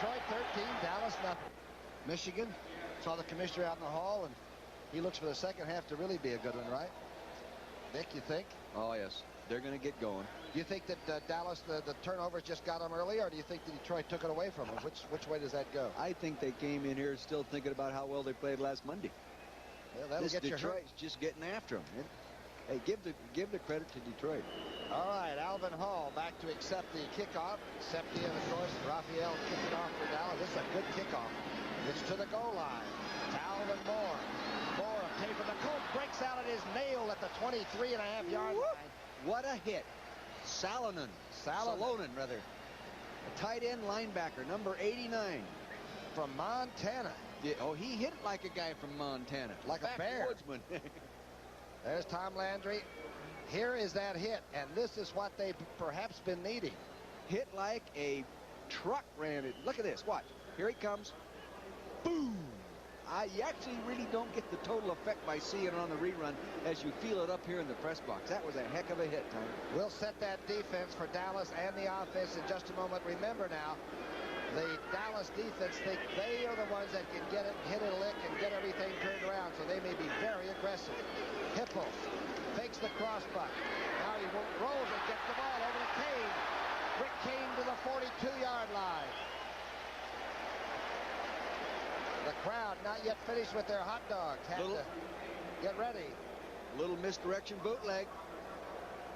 Detroit 13, Dallas nothing. Michigan saw the commissioner out in the hall, and he looks for the second half to really be a good one, right? Nick, you think? Oh, yes. They're going to get going. Do you think that Dallas, the turnovers just got them early, or do you think that Detroit took it away from them? Which way does that go? I think they came in here still thinking about how well they played last Monday. Well, that'll get Detroit's just getting after them. Hey, give the credit to Detroit. All right, Alvin Hall back to accept the kickoff. Seppi, of course, Raphael kicking off for Dallas. This is a good kickoff. It's to the goal line. To Alvin Moore. Moore, tape of the Colt, breaks out at his nail at the 23.5-yard line. What a hit. Salonen, rather. A tight end linebacker, number 89. From Montana. Yeah, oh, he hit it like a guy from Montana. Like a bear. Woodsman. There's Tom Landry. Here is that hit, and this is what they've perhaps been needing. Hit like a truck ran it. Look at this. Watch. Here he comes. Boom. You actually really don't get the total effect by seeing it on the rerun as you feel it up here in the press box. That was a heck of a hit, Tom. We'll set that defense for Dallas and the offense in just a moment. Remember now, the Dallas defense think they are the ones that can get it, hit it a lick, and get everything turned around, so they may be very aggressive. Hipple fakes the crossbuck. Now he rolls and gets the ball over to Kane. Rick Kane to the 42-yard line. The crowd not yet finished with their hot dogs. Had to get ready. Little misdirection bootleg.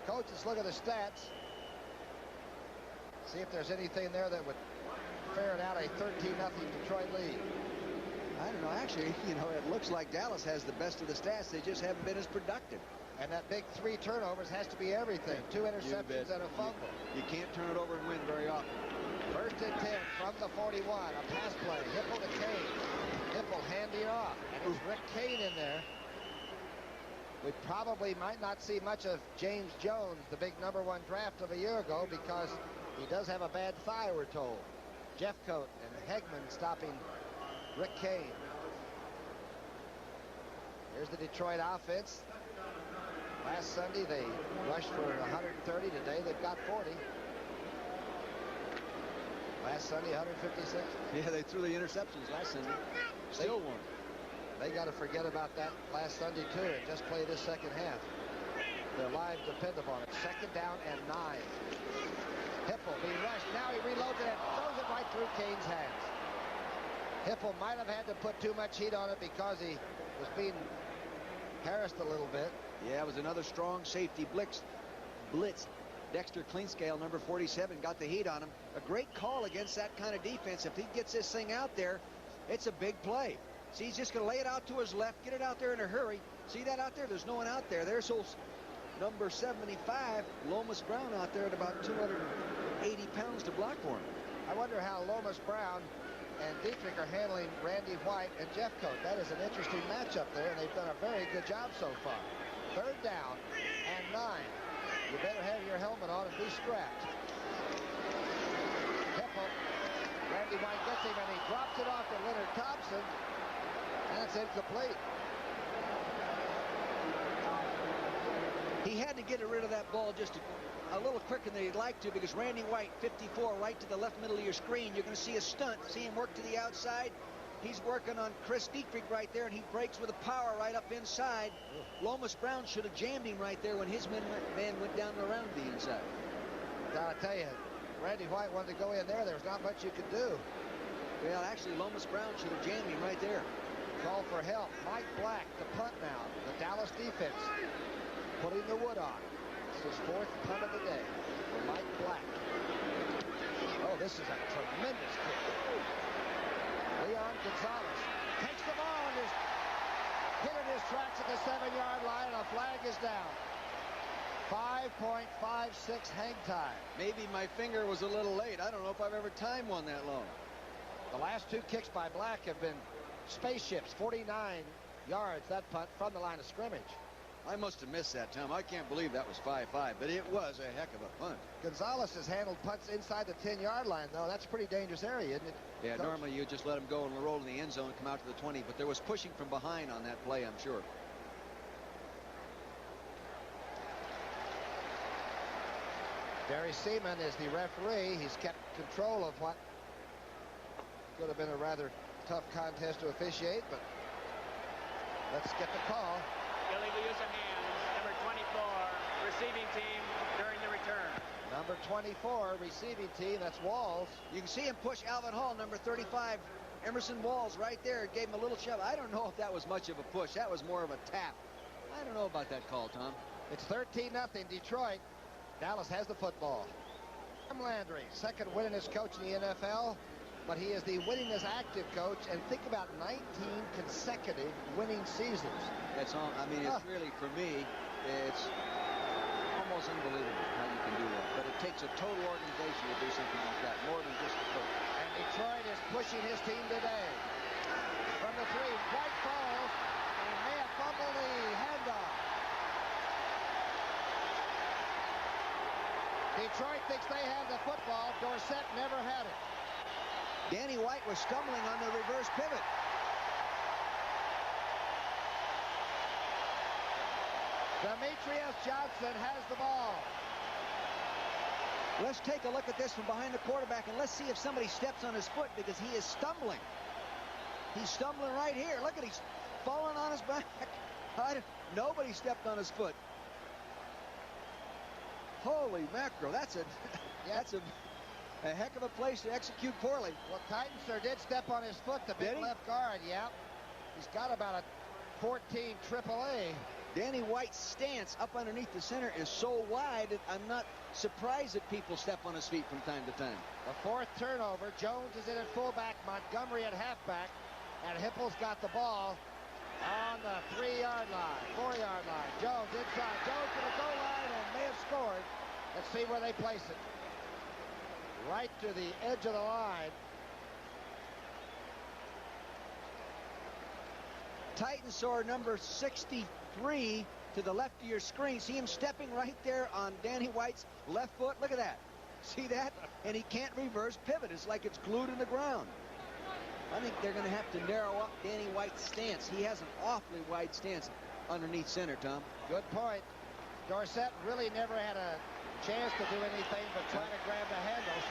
Coach, let's look at the stats. See if there's anything there that would ferret out a 13-0 Detroit lead. I don't know. Actually, it looks like Dallas has the best of the stats. They just haven't been as productive. And that big 3 turnovers has to be everything. 2 interceptions and a fumble. You can't turn it over and win very often. 1st and 10 from the 41. A pass play. Hipple to Kane. Hipple handing off. And it's Rick Kane in there. We probably might not see much of James Jones, the big #1 draft of a year ago, because he does have a bad thigh, we're told. Jeffcoat and Hegman stopping Rick Kane. Here's the Detroit offense. Last Sunday they rushed for 130. Today they've got 40. Last Sunday 156. Yeah, they threw the interceptions last Sunday. Still won. They got to forget about that last Sunday too and just play this second half. Their lives depend upon it. 2nd down and 9. Hipple being rushed. Now he reloads it and throws it right through Kane's hands. Hipple might have had to put too much heat on it because he was being harassed a little bit. Yeah, it was another strong safety blitz. Dexter Cleanscale, number 47, got the heat on him. A great call against that kind of defense. If he gets this thing out there, it's a big play. See, he's just going to lay it out to his left, get it out there in a hurry. See that out there? There's no one out there. There's number 75, Lomas Brown, out there at about 280 pounds to block for him. I wonder how Lomas Brown and Dietrich are handling Randy White and Jeffcoat. That is an interesting matchup there, and they've done a very good job so far. 3rd down and 9. You better have your helmet on and be strapped. Hipple. Randy White gets him, and he drops it off to Leonard Thompson. And it's incomplete. He had to get rid of that ball just a little quicker than he'd like to, because Randy White, 54, right to the left middle of your screen. You're going to see a stunt. See him work to the outside. He's working on Chris Dietrich right there, and he breaks with a power right up inside. Lomas Brown should have jammed him right there when his man went down and around the inside. Gotta tell you, Randy White wanted to go in there. There's not much you could do. Well, actually, Lomas Brown should have jammed him right there. Call for help. Mike Black, the punt now. The Dallas defense putting the wood on. It's his 4th punt of the day for Mike Black. Oh, this is a tremendous kick. Leon Gonzalez takes the ball and is hit at his tracks at the 7-yard line, and a flag is down. 5.56 hang time. Maybe my finger was a little late. I don't know if I've ever timed one that long. The last 2 kicks by Black have been spaceships. 49 yards, that punt, from the line of scrimmage. I must have missed that, Tom. I can't believe that was 5-5, but it was a heck of a punt. Gonzalez has handled punts inside the 10-yard line, though. That's a pretty dangerous area, isn't it? Yeah, Coach? Normally you just let him go and roll in the end zone and come out to the 20, but there was pushing from behind on that play, I'm sure. Barry Seaman is the referee. He's kept control of what Could have been a rather tough contest to officiate, but let's get the call. Illegal use of hands, number 24, receiving team during the return. Number 24, receiving team, that's Walls. You can see him push Alvin Hall, number 35, Emerson Walls, right there. Gave him a little shove. I don't know if that was much of a push. That was more of a tap. I don't know about that call, Tom. It's 13-0 Detroit. Dallas has the football. Tom Landry, second winningest coach in the NFL, but he is the winningest active coach. And think about 19 consecutive winning seasons. That's all. I mean, it's really, for me, it's almost unbelievable how you can do that. But it takes a total organization to do something like that, more than just the coach. And Detroit is pushing his team today. From the three, White falls, and may have fumbled the handoff. Detroit thinks they have the football. Dorsett never had it. Danny White was stumbling on the reverse pivot. Demetrius Johnson has the ball. Let's take a look at this from behind the quarterback, and let's see if somebody steps on his foot, because he is stumbling. He's stumbling right here. Look at, he's falling on his back. Nobody stepped on his foot. Holy mackerel, that's a heck of a place to execute poorly. Well, Titans did step on his foot, the big left guard, yeah. He's got about a 14 AAA. Danny White's stance up underneath the center is so wide that I'm not surprised that people step on his feet from time to time. The fourth turnover. Jones is in at fullback, Montgomery at halfback, and Hipple's got the ball on the 3-yard line, 4-yard line. Jones inside. Jones to the goal line and may have scored. Let's see where they place it. Right to the edge of the line. Titans saw number 63 to the left of your screen. See him stepping right there on Danny White's left foot. Look at that. See that? And he can't reverse pivot. It's like it's glued in the ground. I think they're going to have to narrow up Danny White's stance. He has an awfully wide stance underneath center, Tom. Good point. Dorsett really never had a chance to do anything but try to grab the handles.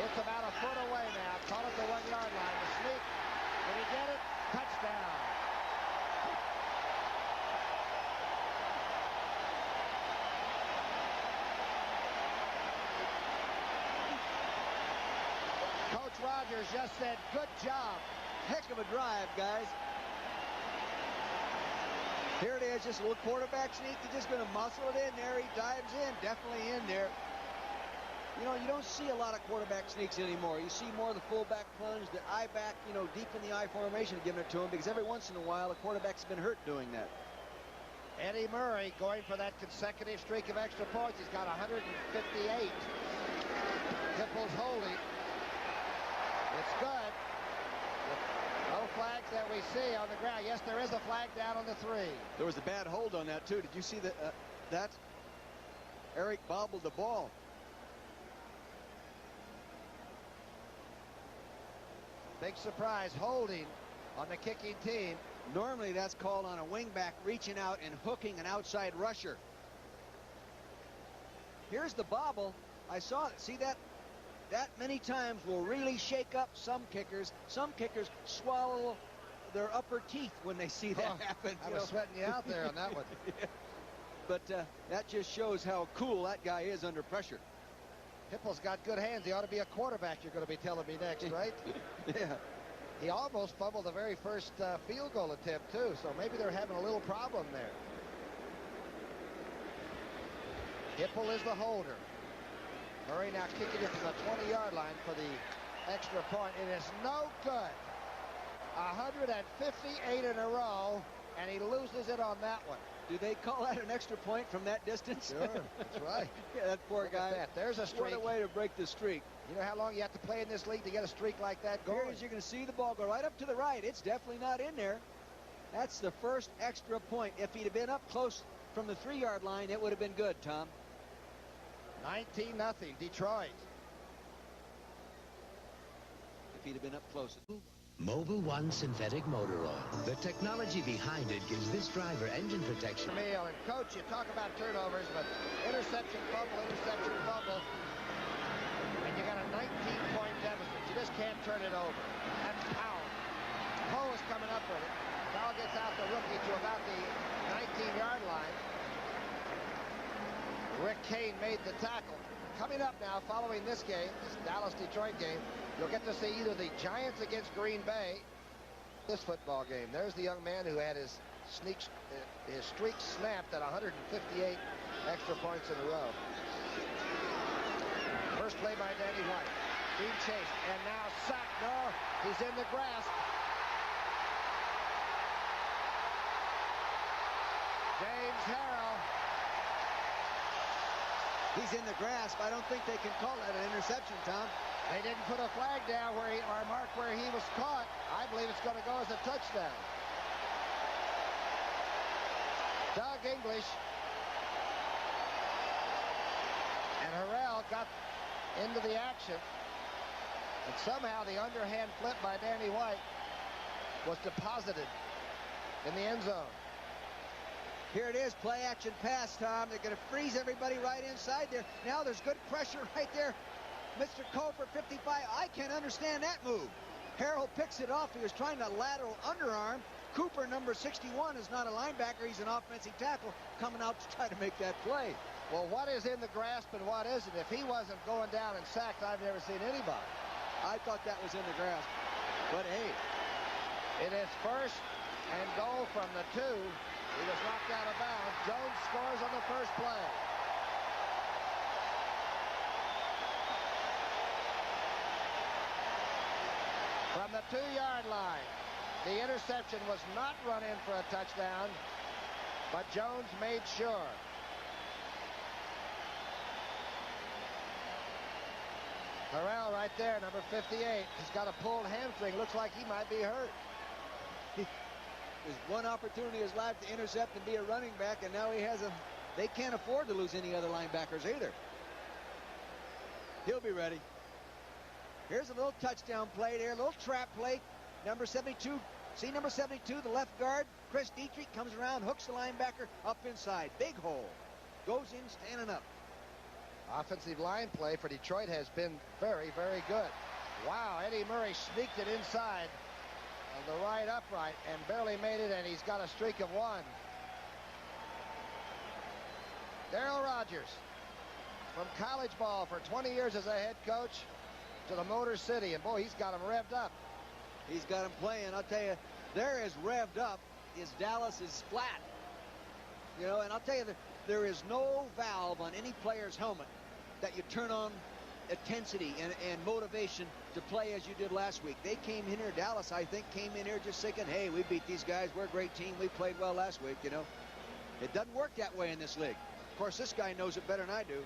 It's about a foot away now. Call it the 1-yard line. The sneak. Did he get it? Touchdown. Coach Rogers just said, good job. Heck of a drive, guys. Here it is, just a little quarterback sneak. He's just going to muscle it in there. He dives in, definitely in there. You know, you don't see a lot of quarterback sneaks anymore. You see more of the fullback plunge, the I back, you know, deep in the I formation, giving it to him, because every once in a while a quarterback's been hurt doing that. Eddie Murray going for that consecutive streak of extra points. He's got 158. Hipple's holding. It's good. No flags that we see on the ground. Yes, there is a flag down on the 3. There was a bad hold on that, too. Did you see that? Eric bobbled the ball. Big surprise, holding on the kicking team. Normally, that's called on a wingback reaching out and hooking an outside rusher. Here's the bobble. I saw it. See that? That many times will really shake up some kickers. Some kickers swallow their upper teeth when they see that happen. I was sweating you out there on that one. Yeah. But that just shows how cool that guy is under pressure. Hipple's got good hands. He ought to be a quarterback, you're going to be telling me next, right? Yeah. He almost fumbled the very first field goal attempt, too, so maybe they're having a little problem there. Hipple is the holder. Murray now kicking it from the 20-yard line for the extra point. It is no good. 158 in a row, and he loses it on that one. Do they call that an extra point from that distance? Sure, that's right. Yeah, that poor guy. That. There's a streak. What a way to break the streak. You know how long you have to play in this league to get a streak like that going? Here you're going to see the ball go right up to the right. It's definitely not in there. That's the first extra point. If he'd have been up close from the 3-yard line, it would have been good, Tom. 19-0, Detroit. If he'd have been up close. Mobil 1 synthetic motor oil. The technology behind it gives this driver engine protection. And coach, you talk about turnovers, but interception, fumble, and you got a 19-point deficit. You just can't turn it over. barefooted. Bell gets out the rookie to about the 19-yard line. Rick Kane made the tackle. Coming up now, following this game, this Dallas-Detroit game, you'll get to see either the Giants against Green Bay, this football game. There's the young man who had his streak snapped at 158 extra points in a row. First play by Danny White. Being chased, and now sacked. No, he's in the grasp. James Harrell. He's in the grasp. I don't think they can call that an interception, Tom. They didn't put a flag down or mark where he was caught. I believe it's going to go as a touchdown. Doug English and Harrell got into the action, and somehow the underhand flip by Danny White was deposited in the end zone. Here it is, play action pass, Tom. They're going to freeze everybody right inside there. Now there's good pressure right there. Mr. Cofer, 55. I can't understand that move. Harrell picks it off. He was trying to lateral underarm. Cooper, number 61, is not a linebacker. He's an offensive tackle coming out to try to make that play. Well, what is in the grasp and what isn't? If he wasn't going down and sacked, I've never seen anybody. I thought that was in the grasp. But hey, it is first and goal from the 2. He was knocked out of bounds. Jones scores on the first play. From the 2-yard line, the interception was not run in for a touchdown, but Jones made sure. Harrell right there, number 58. He's got a pulled hamstring. Looks like he might be hurt. There's one opportunity in his life to intercept and be a running back, and now he has a... They can't afford to lose any other linebackers either. He'll be ready. Here's a little touchdown play there, a little trap play. Number 72, see number 72, the left guard, Chris Dietrich, comes around, hooks the linebacker up inside. Big hole. Goes in standing up. Offensive line play for Detroit has been very, very good. Wow, Eddie Murray sneaked it inside of the right upright and barely made it, and he's got a streak of 1. Darryl Rogers, from college ball for 20 years as a head coach to the Motor City, and boy, he's got him revved up. He's got him playing. I'll tell you, they're as revved up as Dallas is flat. You know, and I'll tell you that there is no valve on any player's helmet that you turn on intensity and motivation to play as you did last week. They came in here, Dallas, I think, came in here just thinking, hey, we beat these guys. We're a great team. We played well last week, you know. It doesn't work that way in this league. Of course, this guy knows it better than I do.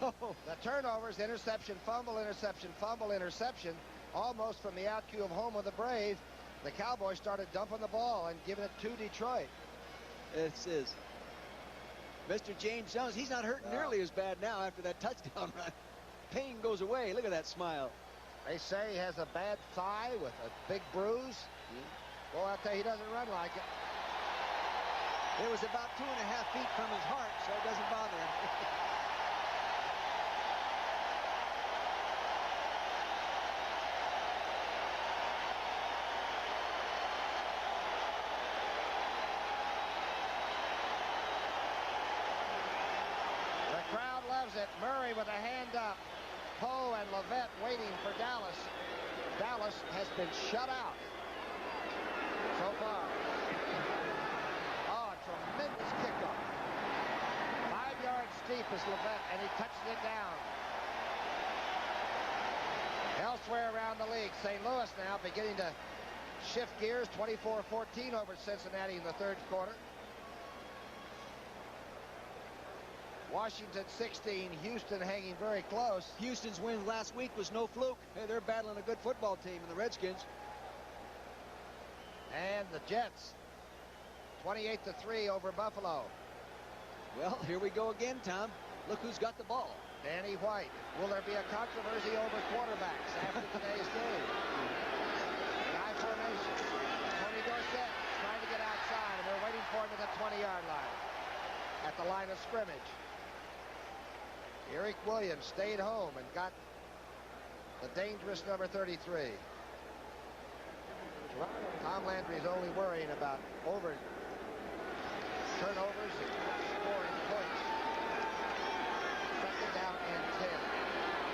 Oh, the turnovers, interception, fumble, interception, almost from the out cue of home of the Brave. The Cowboys started dumping the ball and giving it to Detroit. This is Mr. James Jones. He's not hurting nearly as bad now after that touchdown run. Pain goes away. Look at that smile. They say he has a bad thigh with a big bruise. Well, I'll tell you, he doesn't run like it. It was about 2.5 feet from his heart, so it doesn't bother him. It. Murray with a hand up. Poe and Levette waiting for Dallas. Dallas has been shut out so far. Oh, a tremendous kickoff. 5 yards deep is Levette, and he touches it down. Elsewhere around the league, St. Louis now beginning to shift gears. 24-14 over Cincinnati in the third quarter. Washington 16, Houston hanging very close. Houston's win last week was no fluke. Hey, they're battling a good football team in the Redskins. And the Jets, 28-3 over Buffalo. Well, here we go again, Tom. Look who's got the ball. Danny White. Will there be a controversy over quarterbacks after today's game? High formation. Tony Dorsett trying to get outside, and they're waiting for him at the 20-yard line. At the line of scrimmage. Eric Williams stayed home and got the dangerous number 33. Tom Landry's only worrying about turnovers and scoring points. Second down and 10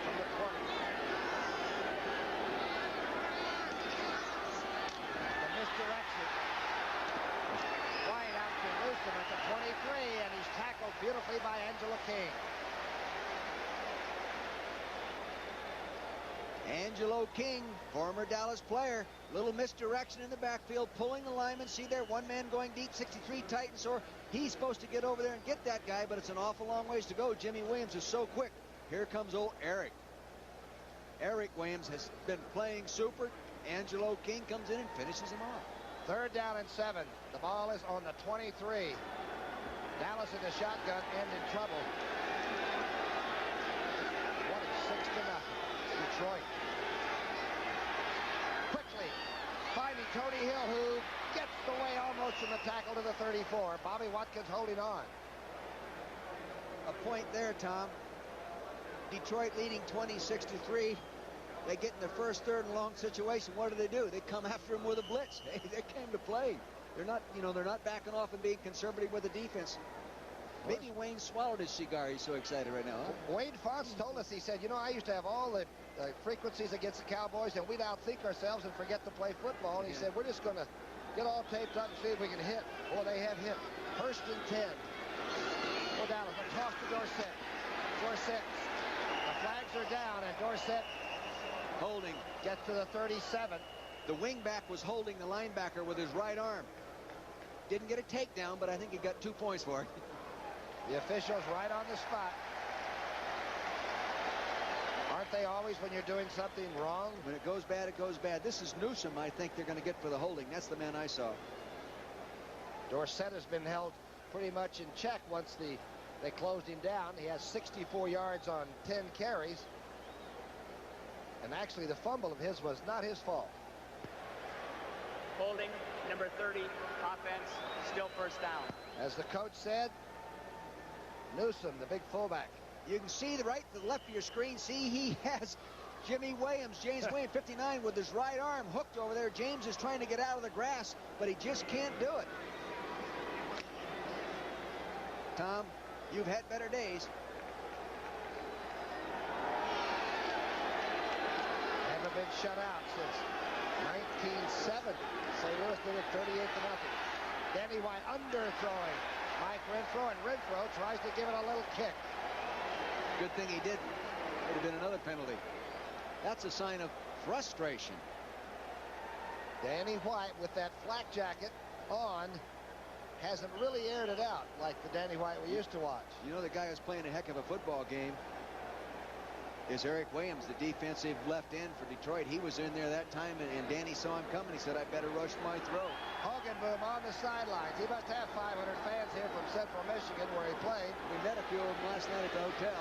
from the 20. The misdirection. Wide out to Newsom at the 23, and he's tackled beautifully by Angelo King. Angelo King, former Dallas player. Little misdirection in the backfield, pulling the lineman. See there, one man going deep, 63 Titans, or he's supposed to get over there and get that guy, but it's an awful long ways to go. Jimmy Williams is so quick. Here comes old Eric. Eric Williams has been playing super. Angelo King comes in and finishes him off. Third down and 7. The ball is on the 23. Dallas in the shotgun and in trouble. 26-0. Detroit. Quickly finding Tony Hill, who gets away almost from the tackle to the 34. Bobby Watkins holding on. A point there, Tom. Detroit leading 26-3. They get in the first, third, and long situation. What do? They come after him with a blitz. They came to play. They're not, they're not backing off and being conservative with the defense. Maybe Wayne swallowed his cigar. He's so excited right now. Huh? Wayne Fonts told us, he said, I used to have all the frequencies against the Cowboys, and we'd outthink ourselves and forget to play football. And he said, we're just going to get all taped up and see if we can hit. Oh, they have hit. First and 10. Go down. A toss to Dorsett. Dorsett. The flags are down, and Dorsett holding. Gets to the 37. The wingback was holding the linebacker with his right arm. Didn't get a takedown, but I think he got 2 points for it. The officials right on the spot. Aren't they always when you're doing something wrong? When it goes bad, it goes bad. This is Newsom, I think they're going to get for the holding. That's the man I saw. Dorsett has been held pretty much in check once they closed him down. He has 64 yards on 10 carries. And actually, the fumble of his was not his fault. Holding, number 30, offense, still first down. As the coach said, Newsom, the big fullback. You can see the right to the left of your screen. See, he has Jimmy Williams, James Williams, 59, with his right arm hooked over there. James is trying to get out of the grass, but he just can't do it. Tom, you've had better days. Haven't been shut out since 1970. St. Louis did it 38-0. Danny White underthrowing Mike Renfro, and Renfro tries to give it a little kick. Good thing he didn't. Would have been another penalty. That's a sign of frustration. Danny White with that flak jacket on hasn't really aired it out like the Danny White we used to watch. The guy who's playing a heck of a football game is Eric Williams, the defensive left end for Detroit. He was in there that time, and Danny saw him coming. He said, I better rush my throw. Hogenboom on the sidelines. He must have 500 fans here from Central Michigan where he played. We met a few of them last night at the hotel.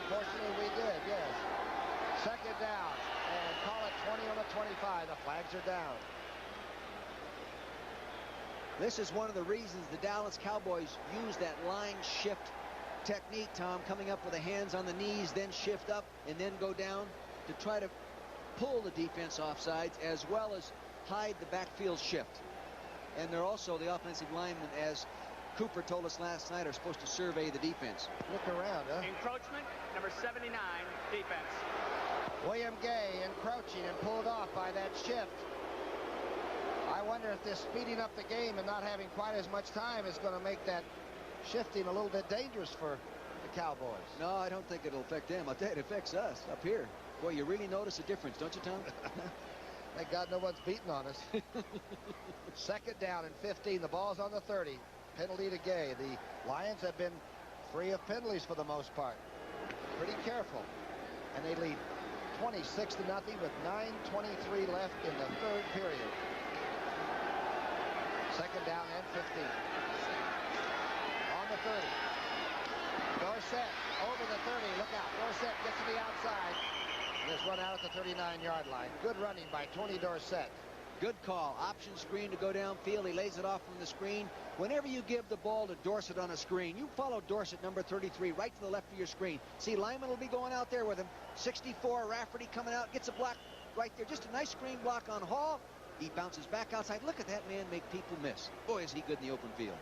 Unfortunately, we did, yes. Second down, and call it 20 on the 25. The flags are down. This is one of the reasons the Dallas Cowboys use that line shift technique, Tom, coming up with the hands on the knees, then shift up and then go down to try to pull the defense off sides as well as hide the backfield shift. And they're also, the offensive linemen, as Cooper told us last night, are supposed to survey the defense. Look around, huh? Encroachment, number 79, defense. William Gay encroaching and pulled off by that shift. I wonder if this speeding up the game and not having quite as much time is going to make that shifting a little bit dangerous for the Cowboys. No, I don't think it'll affect them. I'll tell you, it affects us up here. Boy, you really notice a difference, don't you, Tom? Thank God no one's beating on us. Second down and 15. The ball's on the 30. Penalty to Gay. The Lions have been free of penalties for the most part. Pretty careful. And they lead 26-0 with 9:23 left in the third period. Second down and 15. On the 30. Dorsett over the 30. Look out. Dorsett gets to the outside. And is run out at the 39-yard line. Good running by Tony Dorsett. Good call. Option screen to go downfield. He lays it off from the screen. Whenever you give the ball to Dorsett on a screen, you follow Dorsett, number 33, right to the left of your screen. See, Lyman will be going out there with him. 64, Rafferty coming out, gets a block right there. Just a nice screen block on Hall. He bounces back outside. Look at that man make people miss. Boy, is he good in the open field.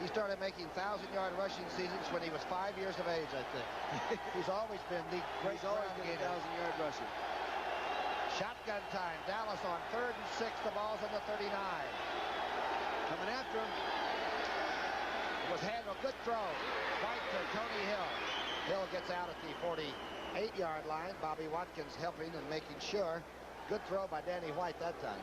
He started making 1,000-yard rushing seasons when he was 5 years of age, I think. He's always been the great He's always ground been a gainer. 1,000-yard rusher. Shotgun time. Dallas on 3rd and 6. The ball's on the 39. Coming after him. It was handled. Good throw. White to Tony Hill. Hill gets out at the 48-yard line. Bobby Watkins helping and making sure. Good throw by Danny White that time.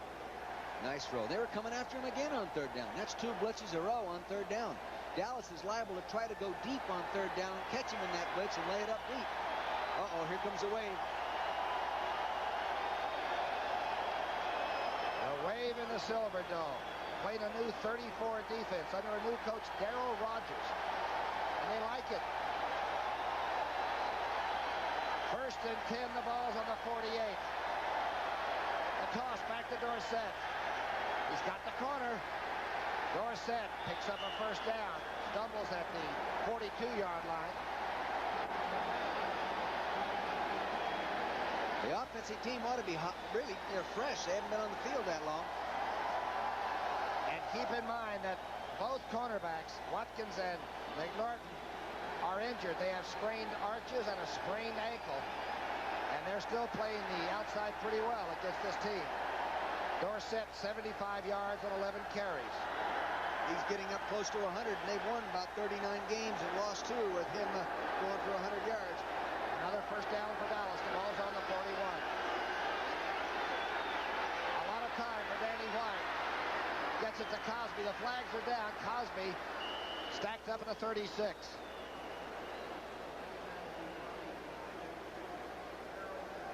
Nice throw. They were coming after him again on 3rd down. That's 2 blitzes in a row on 3rd down. Dallas is liable to try to go deep on 3rd down and catch him in that blitz and lay it up deep. Uh-oh, here comes a wave. A wave in the Silver Dome. Playing a new 34 defense under a new coach, Darryl Rogers. And they like it. 1st and 10, the ball's on the 48. The toss back to Dorsett. He's got the corner. Dorsett picks up a 1st down. Stumbles at the 42-yard line. The offensive team ought to be really fresh. They haven't been on the field that long. And keep in mind that both cornerbacks, Watkins and McNorton, are injured. They have sprained arches and a sprained ankle. And they're still playing the outside pretty well against this team. Dorsett, 75 yards on 11 carries. He's getting up close to 100, and they've won about 39 games and lost 2 with him going for 100 yards. Another 1st down for Dallas. The ball's on the 41. A lot of time for Danny White. Gets it to Cosby. The flags are down. Cosby stacked up in the 36.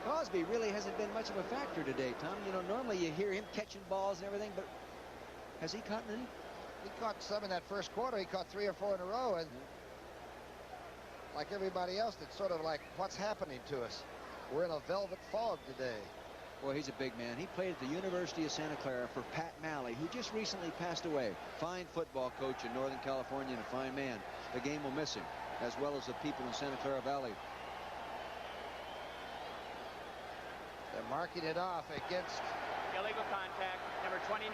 Cosby really hasn't been much of a factor today, Tom. You know, normally you hear him catching balls and everything, but has he caught any? He caught some in that 1st quarter. He caught 3 or 4 in a row, and like everybody else, it's sort of like, what's happening to us? We're in a velvet fog today. Boy, he's a big man. He played at the University of Santa Clara for Pat Malley, who just recently passed away. Fine football coach in Northern California and a fine man. The game will miss him, as well as the people in Santa Clara Valley. They're marking it off against Illegal contact, number 29,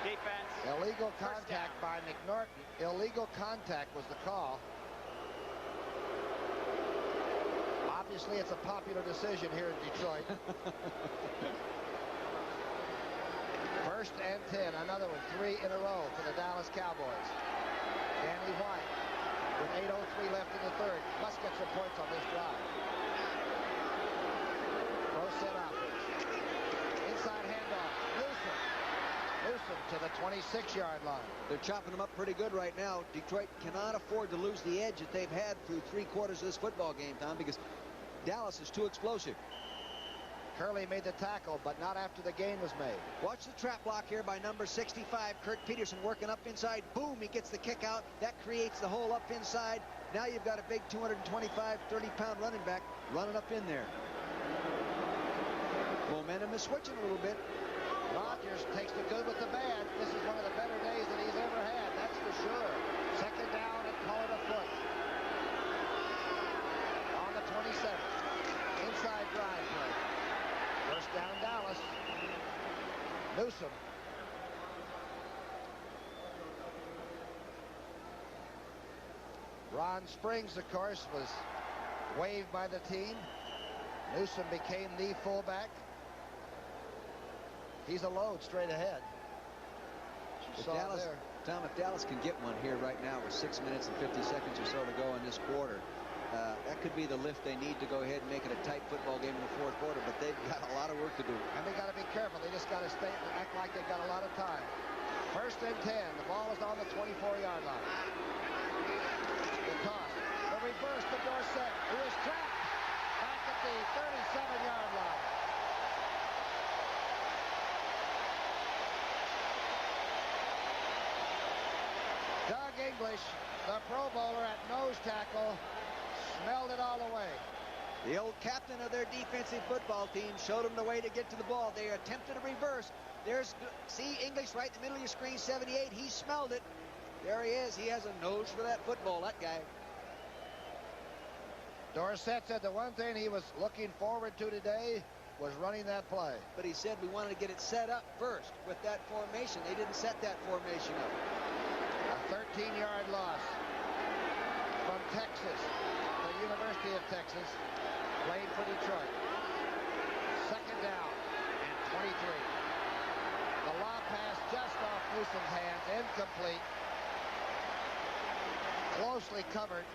defense. illegal contact by McNorton. Illegal contact was the call. Obviously, it's a popular decision here in Detroit. 1st and 10. Another one. 3 in a row for the Dallas Cowboys. Danny White with 8:03 left in the 3rd. Must get some points on this drive. Set offense. Inside handoff. Newsom to the 26-yard line. They're chopping them up pretty good right now. Detroit cannot afford to lose the edge that they've had through 3 quarters of this football game, Tom, because Dallas is too explosive. Curley made the tackle, but not after the gain was made. Watch the trap block here by number 65, Kurt Peterson, working up inside. Boom, he gets the kick out. That creates the hole up inside. Now you've got a big 225, 30-pound running back running up in there. Momentum is switching a little bit. Rodgers takes the good with the bad. This is one of the better days that he's ever had, that's for sure. 2nd down and call it a foot. On the 27th. Inside drive play. 1st down Dallas. Newsom. Ron Springs, of course, was waived by the team. Newsom became the fullback. He's a load straight ahead. If Dallas can get one here right now with 6 minutes and 50 seconds or so to go in this quarter, that could be the lift they need to go ahead and make it a tight football game in the 4th quarter, but they've got a lot of work to do. And they got to be careful. They just got to act like they've got a lot of time. 1st and 10. The ball is on the 24-yard line. The toss. The reverse to Dorsett, who is trapped back at the 37-yard line. Doug English, the Pro Bowler at nose tackle, smelled it all away. The old captain of their defensive football team showed them the way to get to the ball. They attempted a reverse. See English right in the middle of your screen, 78. He smelled it. There he is. He has a nose for that football, that guy. Dorsett said the one thing he was looking forward to today was running that play. But he said we wanted to get it set up first with that formation. They didn't set that formation up. A 13-yard loss from Texas, the University of Texas, played for Detroit. Second down and 23. The lob pass just off Newsom's hands, incomplete. Closely covered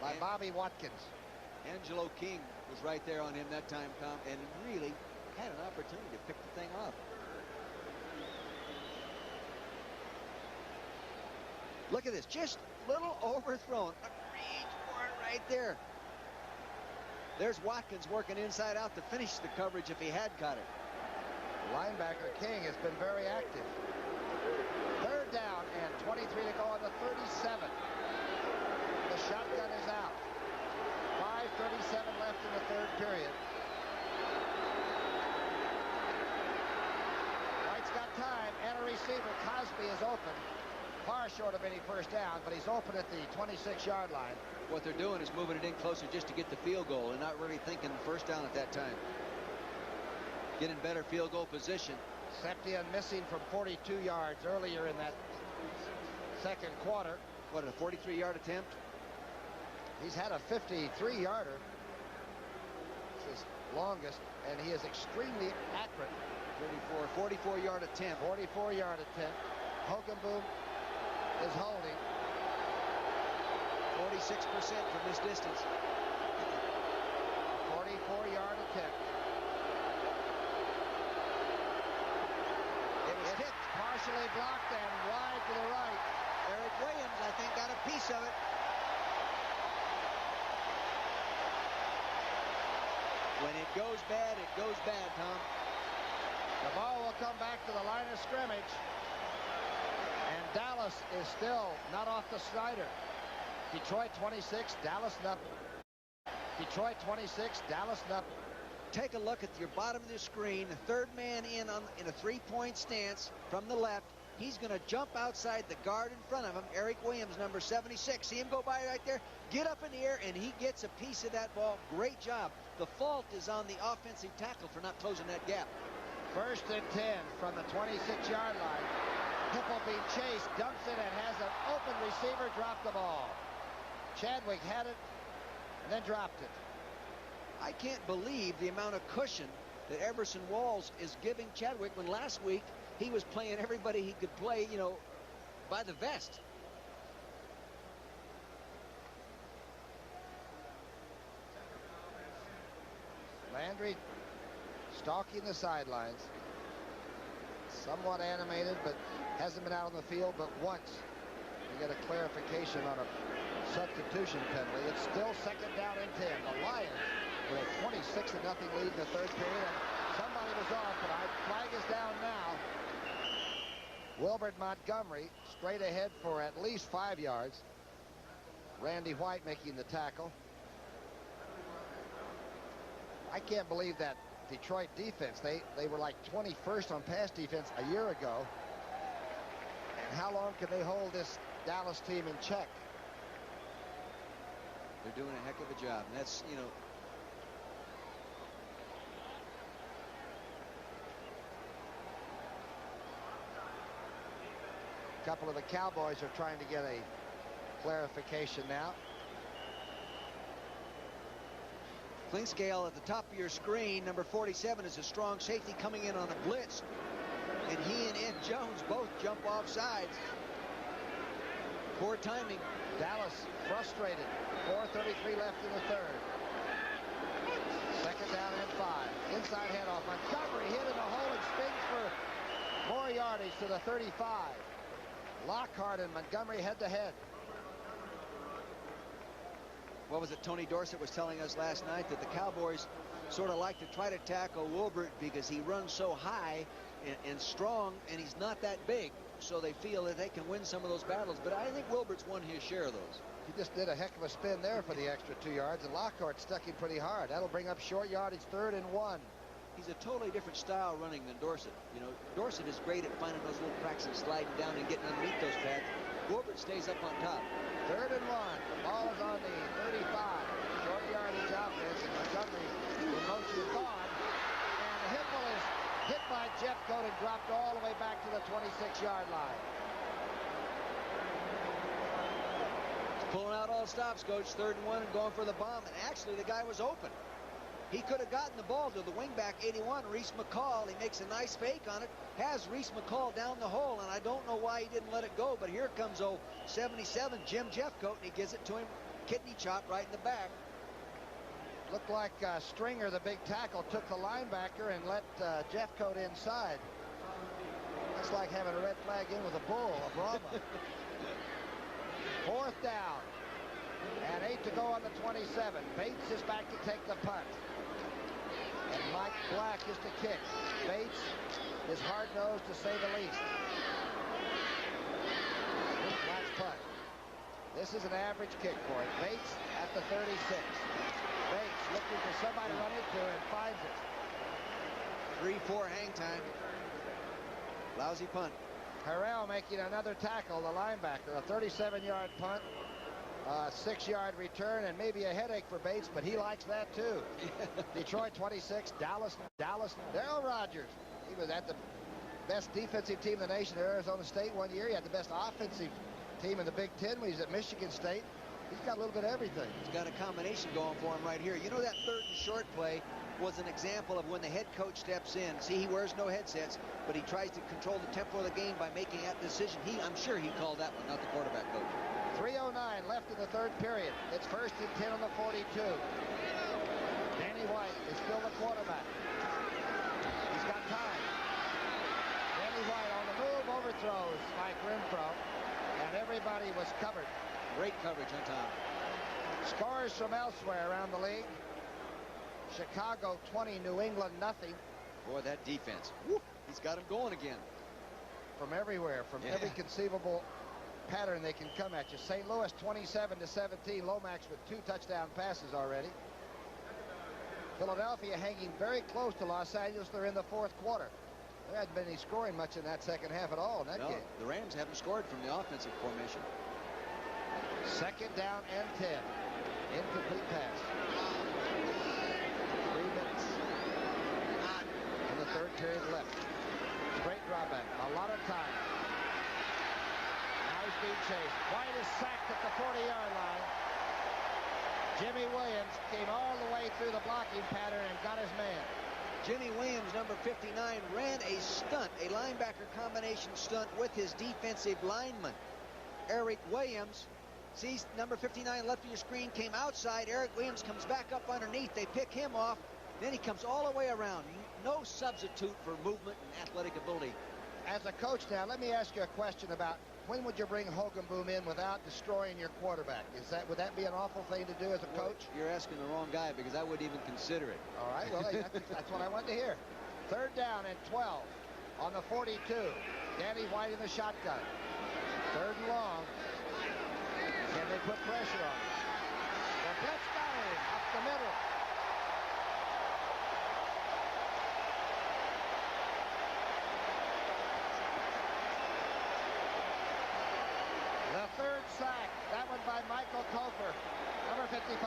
by Bobby Watkins. Angelo King was right there on him that time, Tom, and really had an opportunity to pick the thing off. Look at this, just a little overthrown. A reach for it right there. There's Watkins working inside out to finish the coverage if he had caught it. Linebacker King has been very active. Third down and 23 to go on the 37. The shotgun is out. 5:37 left in the third period. White's got time and a receiver. Cosby is open. Far short of any first down, but he's open at the 26-yard line. What they're doing is moving it in closer just to get the field goal and not really thinking first down at that time. Getting better field goal position. Septian missing from 42 yards earlier in that second quarter. What, a 43-yard attempt? He's had a 53-yarder. It's his longest, and he is extremely accurate. 44-yard attempt. 44-yard attempt. Hogenboom is holding. 46% from this distance. 44-yard attempt. It was hit. Partially blocked and wide to the right. Eric Williams, I think, got a piece of it. When it goes bad, Tom. The ball will come back to the line of scrimmage. And Dallas is still not off the Snyder. Detroit 26, Dallas nothing. Detroit 26, Dallas nothing. Take a look at your bottom of the screen. The third man in a three-point stance from the left. He's going to jump outside the guard in front of him. Eric Williams, number 76. See him go by right there? Get up in the air, and he gets a piece of that ball. Great job. The fault is on the offensive tackle for not closing that gap. First and 10 from the 26-yard line. Hipple being chased, dumps it, and has an open receiver drop the ball. Chadwick had it and then dropped it. I can't believe the amount of cushion that Everson Walls is giving Chadwick when last week he was playing everybody he could play, you know, by the vest. Landry stalking the sidelines. Somewhat animated, but hasn't been out on the field but once. You get a clarification on a substitution penalty. It's still second down and 10. The Lions with a 26-0 lead in the third period. And somebody was off, but our flag is down now. Wilbert Montgomery straight ahead for at least 5 yards. Randy White making the tackle. I can't believe that Detroit defense. They were like 21st on pass defense a year ago. And how long can they hold this Dallas team in check? They're doing a heck of a job. And that's, you know, a couple of the Cowboys are trying to get a clarification now. Clinkscale at the top of your screen, number 47, is a strong safety coming in on a blitz. And he and Ed Jones both jump off sides. Poor timing. Dallas frustrated. 4:33 left in the third. Second down and 5. Inside handoff. Montgomery hit in the hole and spins for more yardage to the 35. Lockhart and Montgomery head to head. What was it Tony Dorsett was telling us last night, that the Cowboys sort of like to try to tackle Wilbert because he runs so high and strong, and he's not that big, so they feel that they can win some of those battles. But I think Wilbert's won his share of those. He just did a heck of a spin there for the extra 2 yards, and Lockhart stuck him pretty hard. That'll bring up short yardage, 3rd and 1. He's a totally different style running than Dorsett. You know, Dorsett is great at finding those little cracks and sliding down and getting underneath those pads. Wilbert stays up on top. 3rd and 1. The ball is on the 35. Short yardage offense, and Montgomery dropped all the way back to the 26-yard line. Pulling out all stops, Coach. 3rd and 1 and going for the bomb. And actually, the guy was open. He could have gotten the ball to the wingback 81, Reese McCall. He makes a nice fake on it. Has Reese McCall down the hole, and I don't know why he didn't let it go. But here comes 77, Jim Jeffcoat, and he gives it to him. Kidney chop right in the back. Looked like Stringer, the big tackle, took the linebacker and let Jeffcoat inside. Looks like having a red flag in with a bull, a Brahma. 4th down. And 8 to go on the 27. Bates is back to take the punt. And Mike Black is to kick. Bates is hard-nosed to say the least. Black's punt. This is an average kick for it. Bates at the 36. Bates looking for somebody to run into and finds it. 3-4 hang time. Lousy punt. Harrell making another tackle, the linebacker. A 37-yard punt. 6-yard return, and maybe a headache for Bates, but he likes that too. Detroit 26, Dallas, Darrell Rogers. He was at the best defensive team in the nation at Arizona State one year. He had the best offensive team in the Big Ten when he was at Michigan State. He's got a little bit of everything. He's got a combination going for him right here. You know, that 3rd and short play was an example of when the head coach steps in. See, he wears no headsets, but he tries to control the tempo of the game by making that decision. I'm sure he called that one, not the quarterback coach. 3:09 left in the 3rd period. It's 1st and 10 on the 42. Danny White is still the quarterback. He's got time. Danny White on the move, overthrows Mike Renfro, and everybody was covered. Great coverage on Tom. Scores from elsewhere around the league. Chicago 20, New England nothing. Boy, that defense. Woo, he's got him going again. From everywhere, from every conceivable pattern they can come at you. St. Louis 27-17. Lomax with 2 touchdown passes already. Philadelphia hanging very close to Los Angeles. They're in the 4th quarter. There hasn't been any scoring much in that 2nd half at all in that game. The Rams haven't scored from the offensive formation. 2nd down and 10. Incomplete pass. 3 minutes. In the 3rd period left. Great drawback. A lot of time. Now he's being chased. White is sacked at the 40-yard line. Jimmy Williams came all the way through the blocking pattern and got his man. Jimmy Williams, number 59, ran a stunt, a linebacker combination stunt with his defensive lineman, Eric Williams. See, number 59 left of your screen came outside. Eric Williams comes back up underneath. They pick him off. Then he comes all the way around. No substitute for movement and athletic ability. As a coach now, let me ask you a question about when would you bring Hogan Boom in without destroying your quarterback? Would that be an awful thing to do as a coach? You're asking the wrong guy, because I wouldn't even consider it. All right, well, that's what I wanted to hear. 3rd down and 12 on the 42. Danny White in the shotgun. 3rd and long. Can they put pressure on him? The blitz got him up the middle. The 3rd sack, that one by Michael Kofer, number 55.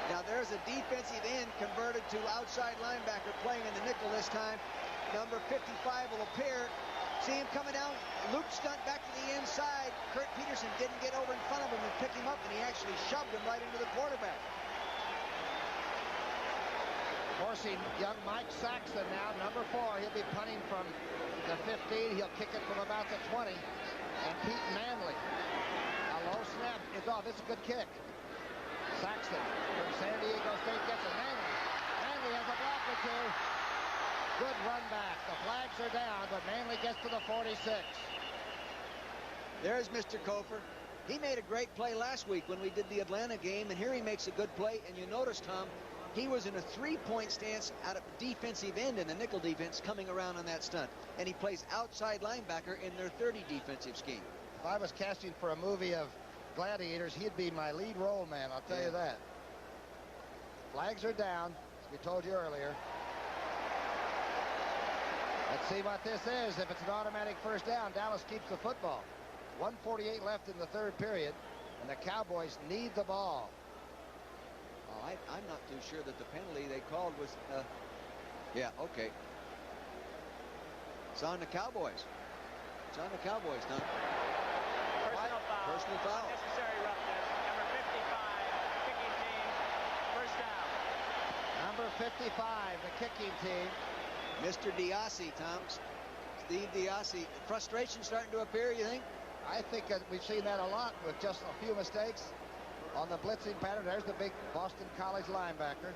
Now there's a defensive end converted to outside linebacker playing in the nickel this time. Number 55 will appear. See him coming down, loop stunt back to the inside. Kurt Peterson didn't get over in front of him and pick him up, and he actually shoved him right into the quarterback. Forcing young Mike Saxon now, number 4. He'll be punting from the 15. He'll kick it from about the 20. And Pete Manley. A low snap is off. It's a good kick. Saxon from San Diego State gets it. Manley has a block or 2. Good run back. The flags are down, but Manley gets to the 46. There's Mr. Kofer. He made a great play last week when we did the Atlanta game, and here he makes a good play. And you notice, Tom, he was in a 3-point stance out of defensive end in the nickel defense coming around on that stunt. And he plays outside linebacker in their 30 defensive scheme. If I was casting for a movie of Gladiators, he'd be my lead role man, I'll tell you that. Flags are down, as we told you earlier. Let's see what this is. If it's an automatic 1st down, Dallas keeps the football. 1:48 left in the 3rd period, and the Cowboys need the ball. I'm not too sure that the penalty they called was, yeah, okay. It's on the Cowboys. It's on the Cowboys, Tom. Personal foul. Personal foul. Unnecessary roughness. Number 55, kicking team. First down. Number 55, the kicking team. Mr. Diassi, Tom. Steve Diassi. Frustration starting to appear, you think? I think we've seen that a lot with just a few mistakes on the blitzing pattern. There's the big Boston College linebacker.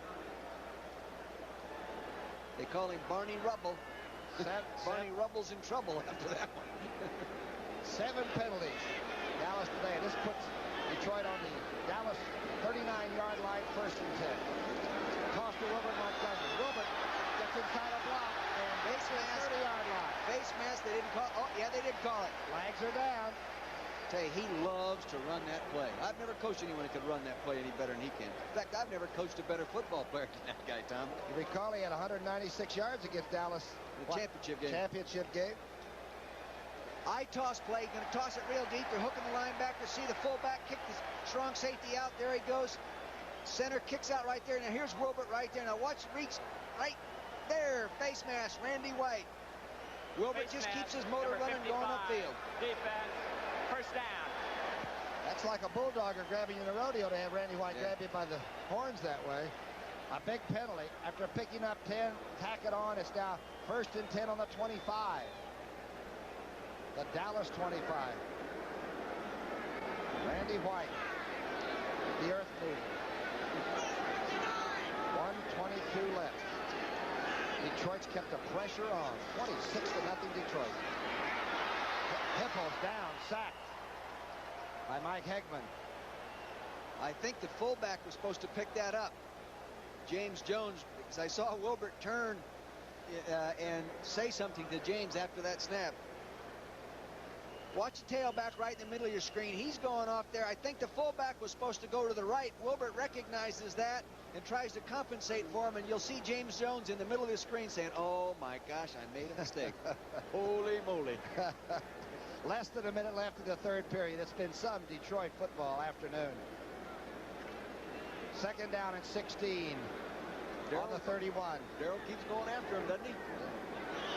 They call him Barney Rubble. Barney Rubble's in trouble after that one. 7 penalties. Dallas today. This puts Detroit on the Dallas 39-yard line, 1st and 10. Toss to Wilbert Montgomery. Wilbert gets inside a block and Face mask. 30-yard line. Face mask, they didn't call. Oh, yeah, they did call it. Flags are down. Tell you, he loves to run that play. I've never coached anyone who could run that play any better than he can. In fact, I've never coached a better football player than that guy, Tom. You recall he had 196 yards against Dallas. The championship game. Championship game. I toss play, going to toss it real deep. They're hooking the linebacker. See the fullback kick the strong safety out. There he goes. Center kicks out right there. Now here's Wilbert right there. Now watch, reach right there. Face mask, Randy White. Wilbert Face just mask, keeps his motor number running, 55, going upfield. Defense. First down. That's like a bulldogger grabbing you in the rodeo to have Randy White grab you by the horns that way. A big penalty. After picking up 10, tack it on. It's now 1st and 10 on the 25. The Dallas 25. Randy White. The earth moving. 1:22 left. Detroit's kept the pressure on. 26-0 Detroit. Hipple's down, sacked by Mike Hegman. I think the fullback was supposed to pick that up. James Jones, because I saw Wilbert turn and say something to James after that snap. Watch the tailback right in the middle of your screen. He's going off there. I think the fullback was supposed to go to the right. Wilbert recognizes that and tries to compensate for him, and you'll see James Jones in the middle of the screen saying, "Oh my gosh, I made a mistake." Holy moly. Less than a minute left in the 3rd period. It's been some Detroit football afternoon. 2nd down and 16 on the 31. Darrell keeps going after him, doesn't he?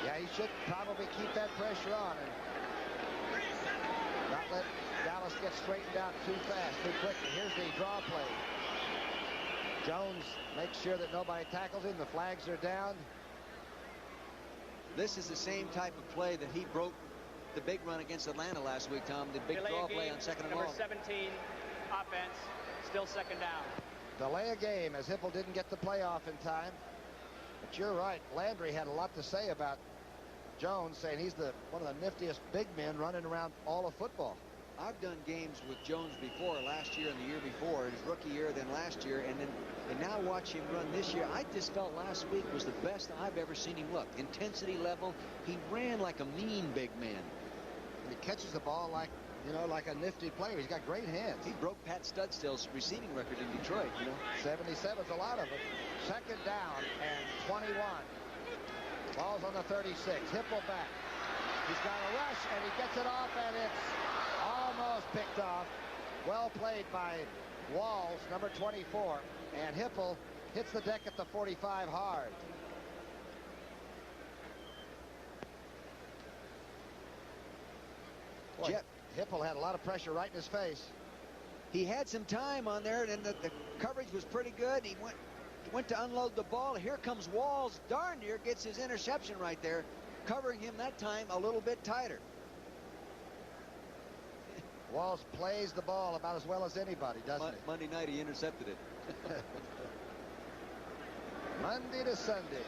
Yeah, he should probably keep that pressure on and not let Dallas get straightened out too fast, too quickly. Here's the draw play. Jones makes sure that nobody tackles him. The flags are down. This is the same type of play that he broke the big run against Atlanta last week, Tom. The big Delay draw a game, play on 2nd and number long. 17, offense, still 2nd down. Delay a game as Hipple didn't get the play off in time. But you're right. Landry had a lot to say about Jones, saying he's one of the niftiest big men running around all of football. I've done games with Jones before, last year and the year before, his rookie year, then last year, and now watch him run this year. I just felt last week was the best I've ever seen him look. Intensity level, he ran like a mean big man. And he catches the ball like a nifty player. He's got great hands. He broke Pat Studstill's receiving record in Detroit, 77's a lot of it. 2nd down and 21. Ball's on the 36. Hipple back. He's got a rush, and he gets it off, and it's almost picked off. Well played by Walls, number 24. And Hipple hits the deck at the 45 hard. Boy, Jeff. Hipple had a lot of pressure right in his face. He had some time on there, and the coverage was pretty good. He went to unload the ball. Here comes Walls. Darn near gets his interception right there, covering him that time a little bit tighter. Walls plays the ball about as well as anybody, doesn't he? Monday night he intercepted it. Monday to Sunday.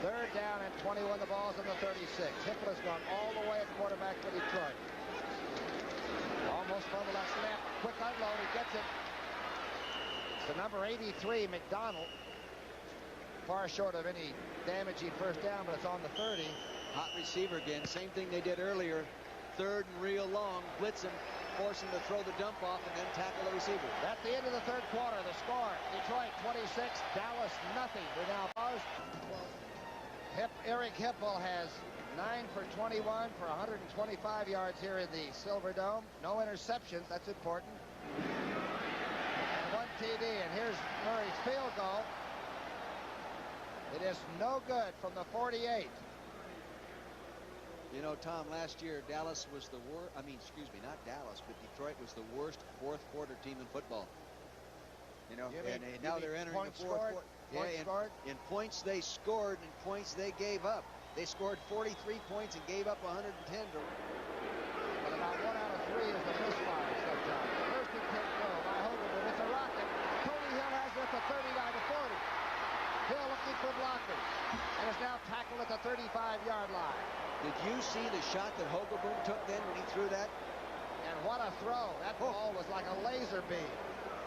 3rd down and 21. The ball's on the 36. Hipple has gone all the way at quarterback for Detroit. Almost fumbled that snap. Quick unload. He gets it. It's the number 83, McDonald. Far short of any damaging 1st down, but it's on the 30. Hot receiver again. Same thing they did earlier. 3rd and real long. Blitz him. Force him to throw the dump off and then tackle the receiver. At the end of the 3rd quarter, the score, Detroit 26, Dallas nothing. We now pause. Eric Hipple has 9 for 21 for 125 yards here in the Silver Dome. No interceptions. That's important. And 1 TD. And here's Murray's field goal. It is no good from the 48. You know, Tom, last year Dallas was the worst. I mean, excuse me, not Dallas, but Detroit was the worst fourth quarter team in football. You know, and now they're entering the fourth quarter. In points they scored and points they gave up. They scored 43 points and gave up 110 to. But about 1 out of 3 is the misfire sometimes. First and 10 throw by Hogan. It's a rocket. Tony Hill has it at the 39 to 40. Hill looking for blockers and is now tackled at the 35-yard line. Did you see the shot that Hogaboom took then when he threw that? And what a throw. That ball was like a laser beam.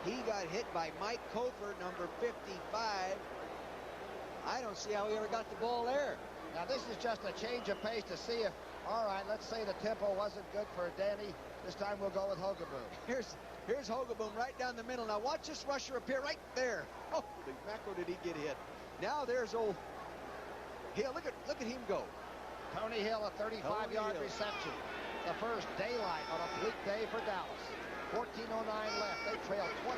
He got hit by Mike Kofer, number 55. I don't see how he ever got the ball there. Now, this is just a change of pace to see if, all right, let's say the tempo wasn't good for Danny. This time we'll go with Hogaboom. Here's Hogaboom right down the middle. Now watch this rusher appear right there. Holy mackerel, did he get hit. Now there's old Hill. Look at him go. Tony Hill, a 35-yard reception. The first daylight on a bleak day for Dallas. 14:09 left. They trail 26-0.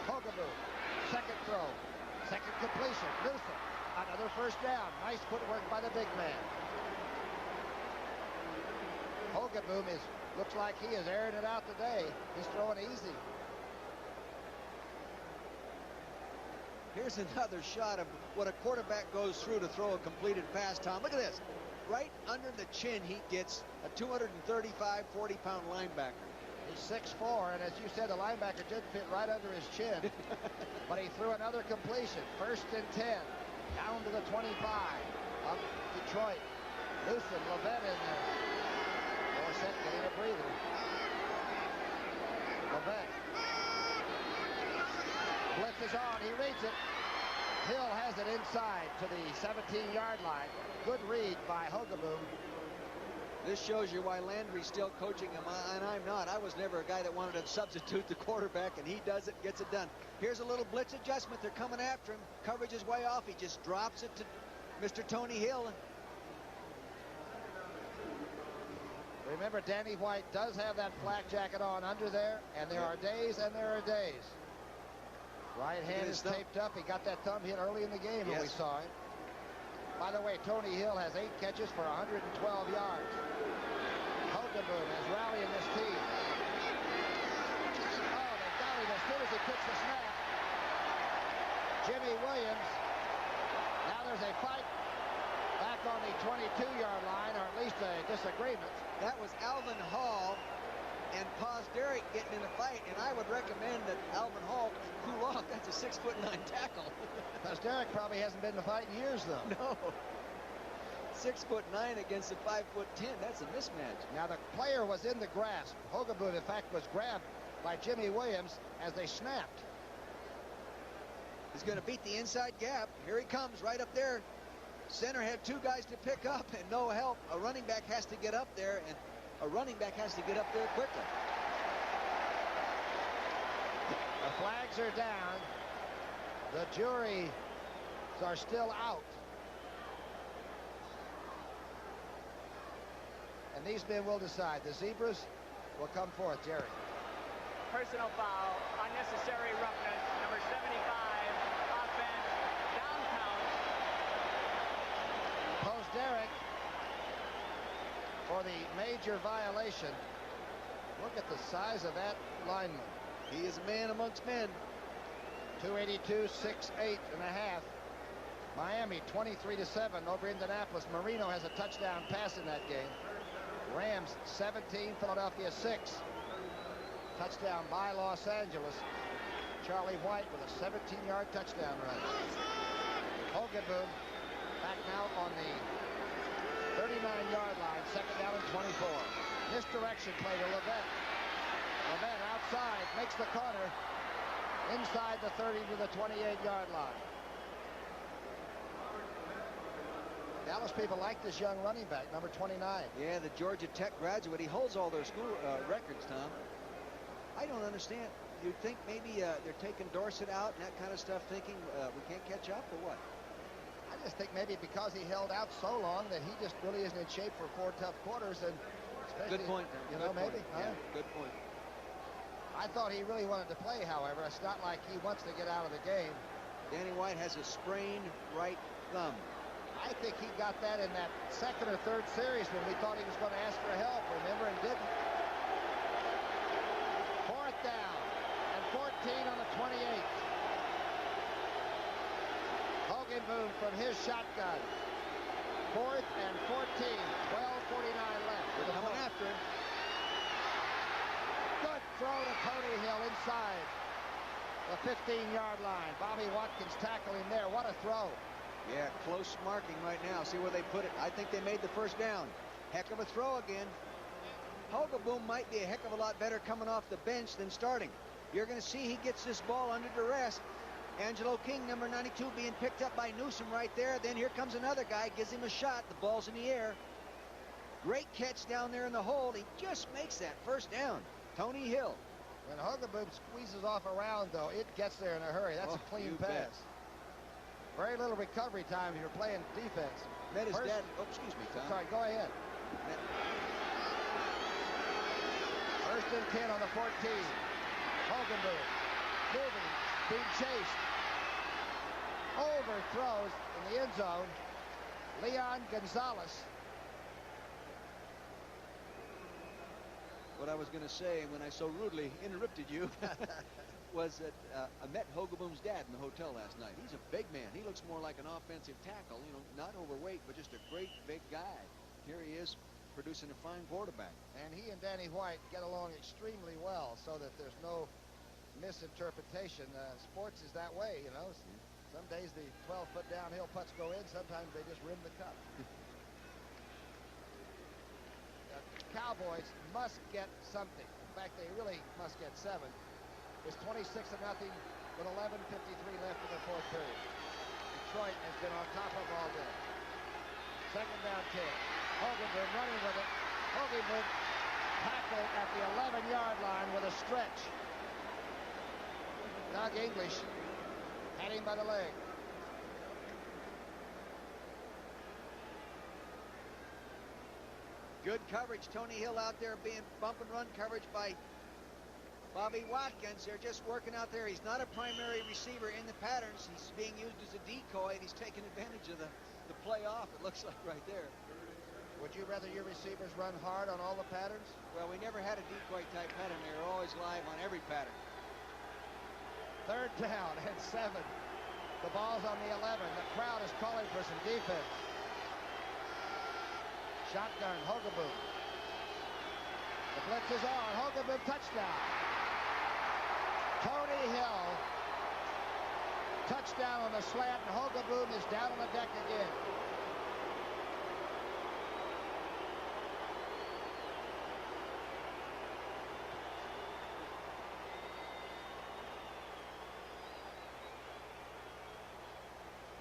Hogaboom, second throw, second completion. Newsom, another first down. Nice footwork by the big man. Hogaboom looks like he is airing it out today. He's throwing easy. Here's another shot of what a quarterback goes through to throw a completed pass, Tom. Look at this. Right under the chin, he gets a 235, 40-pound linebacker. He's 6'4", and as you said, the linebacker did fit right under his chin. But he threw another completion. First and 10. Down to the 25 of Detroit. Newsom, Levette in there. Dorsett getting a breather. Levette. Blitz is on. He reads it. Hill has it inside to the 17-yard line. Good read by Hogaboom. This shows you why Landry's still coaching him, and I'm not. I was never a guy that wanted to substitute the quarterback, and he does it, gets it done. Here's a little blitz adjustment. They're coming after him. Coverage is way off. He just drops it to Mr. Tony Hill. Remember, Danny White does have that flak jacket on under there, and there are days and there are days. Right hand is taped up. He got that thumb hit early in the game when we saw him. By the way, Tony Hill has 8 catches for 112 yards. Hogaboom is rallying this team. Oh, they got him as soon as he picks the snap. Jimmy Williams. Now there's a fight back on the 22-yard line, or at least a disagreement. That was Alvin Hall and Paz Derek getting in a fight, and I would recommend that Alvin Hall cool off. That's a 6'9" tackle. Paz Derek probably hasn't been in a fight in years, though. No. 6'9" against a 5'10". That's a mismatch. Now the player was in the grasp. Hogaboom, in fact, was grabbed by Jimmy Williams as they snapped. He's going to beat the inside gap. Here he comes right up there. Center had 2 guys to pick up and no help. A running back has to get up there, and a running back has to get up there quickly. The flags are down. The juries are still out. And these men will decide. The Zebras will come forth. Jerry. Personal foul, unnecessary roughness, number 75, offense, down count. Post Derek for the major violation. Look at the size of that lineman. He is a man amongst men. 282, 6'8 and a half. Miami 23-7 over Indianapolis. Marino has a touchdown pass in that game. Rams 17, Philadelphia 6. Touchdown by Los Angeles. Charlie White with a 17-yard touchdown run. Hogaboom back now on the 39-yard line, second down and 24. Misdirection play to Levette. Levette outside, makes the corner. Inside the 30 to the 28-yard line. Dallas people like this young running back, number 29. Yeah, the Georgia Tech graduate. He holds all their school records, Tom. I don't understand. You'd think maybe they're taking Dorsett out and that kind of stuff, thinking we can't catch up, or what? I just think maybe because he held out so long that he just really isn't in shape for 4 tough quarters. And good point. You know, maybe. Yeah, good point. I thought he really wanted to play, however. It's not like he wants to get out of the game. Danny White has a sprained right thumb. I think he got that in that second or third series when we thought he was going to ask for help, remember, and didn't. Fourth down and 14 on the 28th. Hogenboom from his shotgun. Fourth and 14, 12:49 left. They're coming after him. Good throw to Tony Hill inside the 15-yard line. Bobby Watkins tackling him there. What a throw. Yeah, close marking right now. See where they put it. I think they made the first down. Heck of a throw again. Hogenboom might be a heck of a lot better coming off the bench than starting. You're going to see he gets this ball under duress. Angelo King, number 92, being picked up by Newsom right there. Then here comes another guy, gives him a shot. The ball's in the air. Great catch down there in the hole. He just makes that first down. Tony Hill. When Hogenboom squeezes off a round, though, it gets there in a hurry. That's a clean pass. Bet. Very little recovery time if you're playing defense. Met his dad. Oh, excuse me, Tom. Sorry, go ahead. First and 10 on the 14. Hogenboom moving, being chased. Overthrows in the end zone. Leon Gonzalez. What I was going to say when I so rudely interrupted you was that I met Hogenboom's dad in the hotel last night. He's a big man. He looks more like an offensive tackle, you know, not overweight, but just a great big guy. Here he is producing a fine quarterback. And he and Danny White get along extremely well so that there's no misinterpretation. Sports is that way, you know. Some days the 12-foot downhill putts go in. Sometimes they just rim the cup. Cowboys must get something. In fact, they really must get 7. It's 26-0 with 11:53 left in the fourth period. Detroit has been on top of all day. Second down 10. Hogenboom running with it. Hogenboom tackled at the 11-yard line with a stretch. Doug English had him by the leg. Good coverage. Tony Hill out there being bump and run coverage by Bobby Watkins. They're just working out there. He's not a primary receiver in the patterns. He's being used as a decoy, and he's taking advantage of the play off, it looks like right there. Would you rather your receivers run hard on all the patterns? Well, we never had a decoy type pattern. They were always live on every pattern. Third down and 7. The ball's on the 11. The crowd is calling for some defense. Shotgun, Hogenboom. The blitz is on. Hogenboom touchdown. Tony Hill. Touchdown on the slant, and Hogenboom is down on the deck again.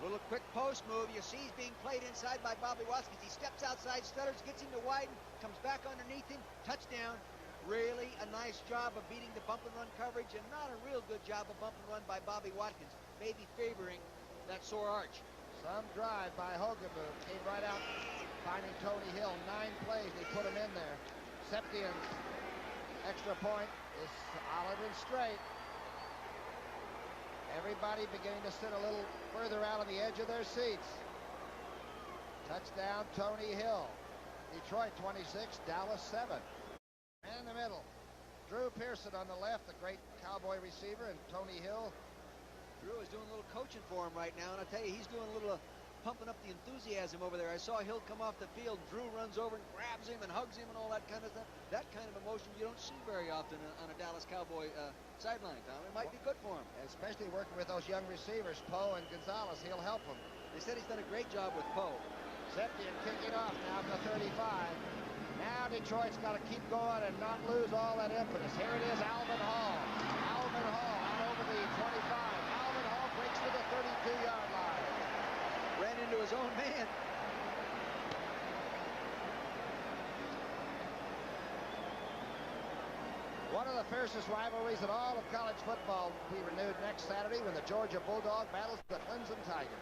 Little quick post move. You see he's being played inside by Bobby Watkins. He steps outside, stutters, gets him to widen, comes back underneath him. Touchdown. Really a nice job of beating the bump and run coverage, and not a real good job of bump and run by Bobby Watkins. Maybe favoring that sore arch. Some drive by Hogenboom. Came right out, finding Tony Hill. 9 plays. They put him in there. Septien's extra point is solid and straight. Everybody beginning to sit a little further out on the edge of their seats. Touchdown, Tony Hill. Detroit 26, Dallas 7. And in the middle, Drew Pearson on the left, the great Cowboy receiver, and Tony Hill. Drew is doing a little coaching for him right now, and I tell you, he's doing a little pumping up the enthusiasm over there. I saw Hill come off the field. Drew runs over and grabs him and hugs him and all that kind of stuff. That kind of emotion you don't see very often on a Dallas Cowboy sideline, Tom. It might be good for him. Especially working with those young receivers, Poe and Gonzalez. He'll help them. They said he's done a great job with Poe. Septien kicking off now from the 35. Now Detroit's got to keep going and not lose all that impetus. Here it is, Alvin Hall. Alvin Hall out over the 25. Alvin Hall breaks to the 32-yard line. Ran into his own man. One of the fiercest rivalries in all of college football will be renewed next Saturday when the Georgia Bulldog battles the Clemson Tiger.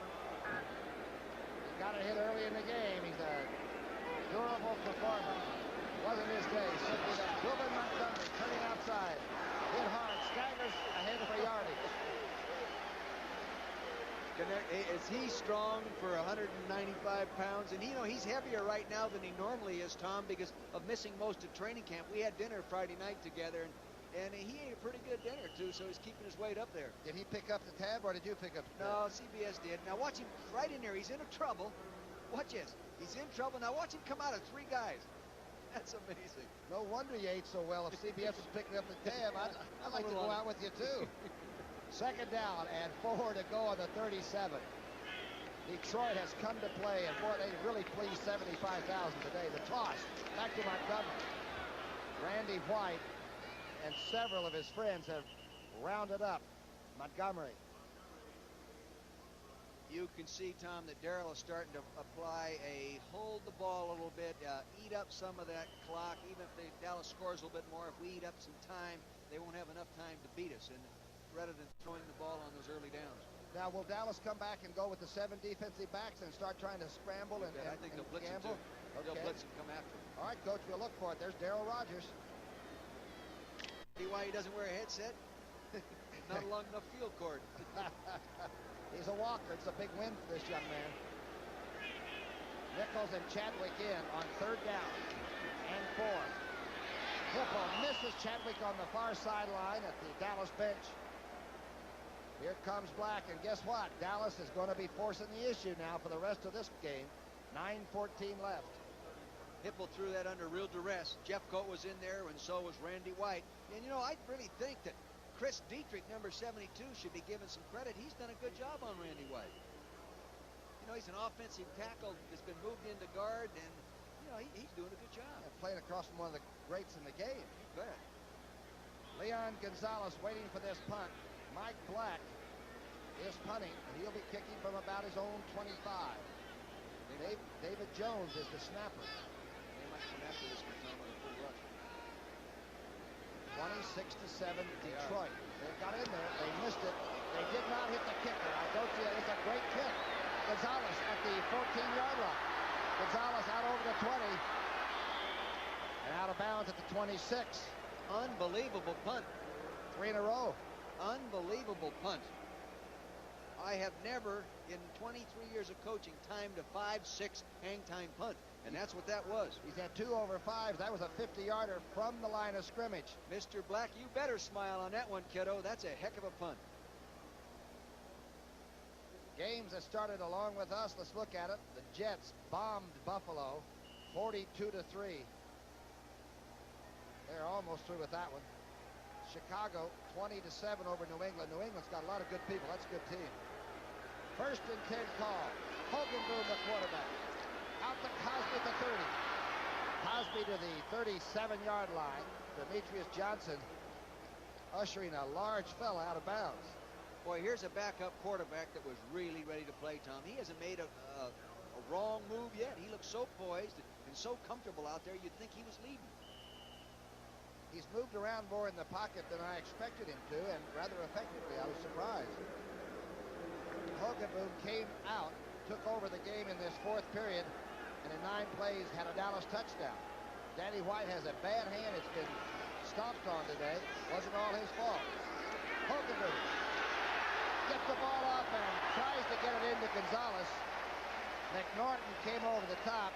He got a hit early in the game. He's a durable performer. Wasn't his day. Simply that. Wilbur Montgomery turning outside. Hit hard. Staggers ahead for yardage. Is he strong for 195 pounds? And he's heavier right now than he normally is, Tom, because of missing most of training camp. We had dinner Friday night together, and he ate a pretty good dinner too, so he's keeping his weight up there. Did he pick up the tab, or did you pick up the tab? No, CBS did. Now watch him right in there. He's in trouble. Watch this. He's in trouble. Now watch him come out of 3 guys. That's amazing. No wonder you ate so well. If CBS was picking up the tab, I'd like to go out with you too. Second down and 4 to go on the 37. Detroit has come to play, and boy, they really pleased 75,000 today. The toss back to Montgomery. Randy White and several of his friends have rounded up Montgomery. You can see, Tom, that Darrell is starting to apply a hold the ball a little bit, eat up some of that clock. Even if Dallas scores a little bit more, if we eat up some time, they won't have enough time to beat us, and rather than throwing the ball on those early downs. Now, will Dallas come back and go with the 7 defensive backs and start trying to scramble and I think they'll blitz him gamble? too. Okay. They'll blitz and come after him. All right, Coach, we'll look for it. There's Darrell Rogers. See why he doesn't wear a headset? Not a long enough field cord. He's a walker. It's a big win for this young man. Nichols and Chadwick in on 3rd down and 4. Hipple misses Chadwick on the far sideline at the Dallas bench. Here comes Black, and guess what? Dallas is going to be forcing the issue now for the rest of this game. 9:14 left. Hipple threw that under real duress. Jeffcoat was in there, and so was Randy White. And, I really think that Chris Dietrich, number 72, should be given some credit. He's done a good job on Randy White. He's an offensive tackle that's been moved into guard, and, he's doing a good job. And playing across from one of the greats in the game. You bet. Leon Gonzalez waiting for this punt. Mike Black is punting, and he'll be kicking from about his own 25. David Jones is the snapper. They might come after this one, Tom, on a full rush. 26-7 Detroit. They got in there. They missed it. They did not hit the kicker. I told you it's a great kick. Gonzalez at the 14-yard line. Gonzalez out over the 20. And out of bounds at the 26. Unbelievable punt. 3 in a row. Unbelievable punt. I have never, in 23 years of coaching, timed a 5-6 hang time punt. And that's what that was. He's had 2 over 5s. That was a 50-yarder from the line of scrimmage. Mr. Black, you better smile on that one, kiddo. That's a heck of a punt. Games that started along with us. Let's look at it. The Jets bombed Buffalo 42-3. They're almost through with that one. Chicago 20-7 over New England. New England's got a lot of good people. That's a good team. 1st and 10 call. Hogenboom, the quarterback. Out to Cosby at the 30. Cosby to the 37-yard line. Demetrius Johnson ushering a large fella out of bounds. Boy, here's a backup quarterback that was really ready to play, Tom. He hasn't made a wrong move yet. He looks so poised and so comfortable out there, you'd think he was leading. He's moved around more in the pocket than I expected him to, and rather effectively. I was surprised. Hogenboom came out, took over the game in this 4th period, and in 9 plays had a Dallas touchdown. Danny White has a bad hand. It's been stomped on today. Wasn't all his fault. Hogenboom gets the ball off and tries to get it into Gonzalez. McNorton came over the top.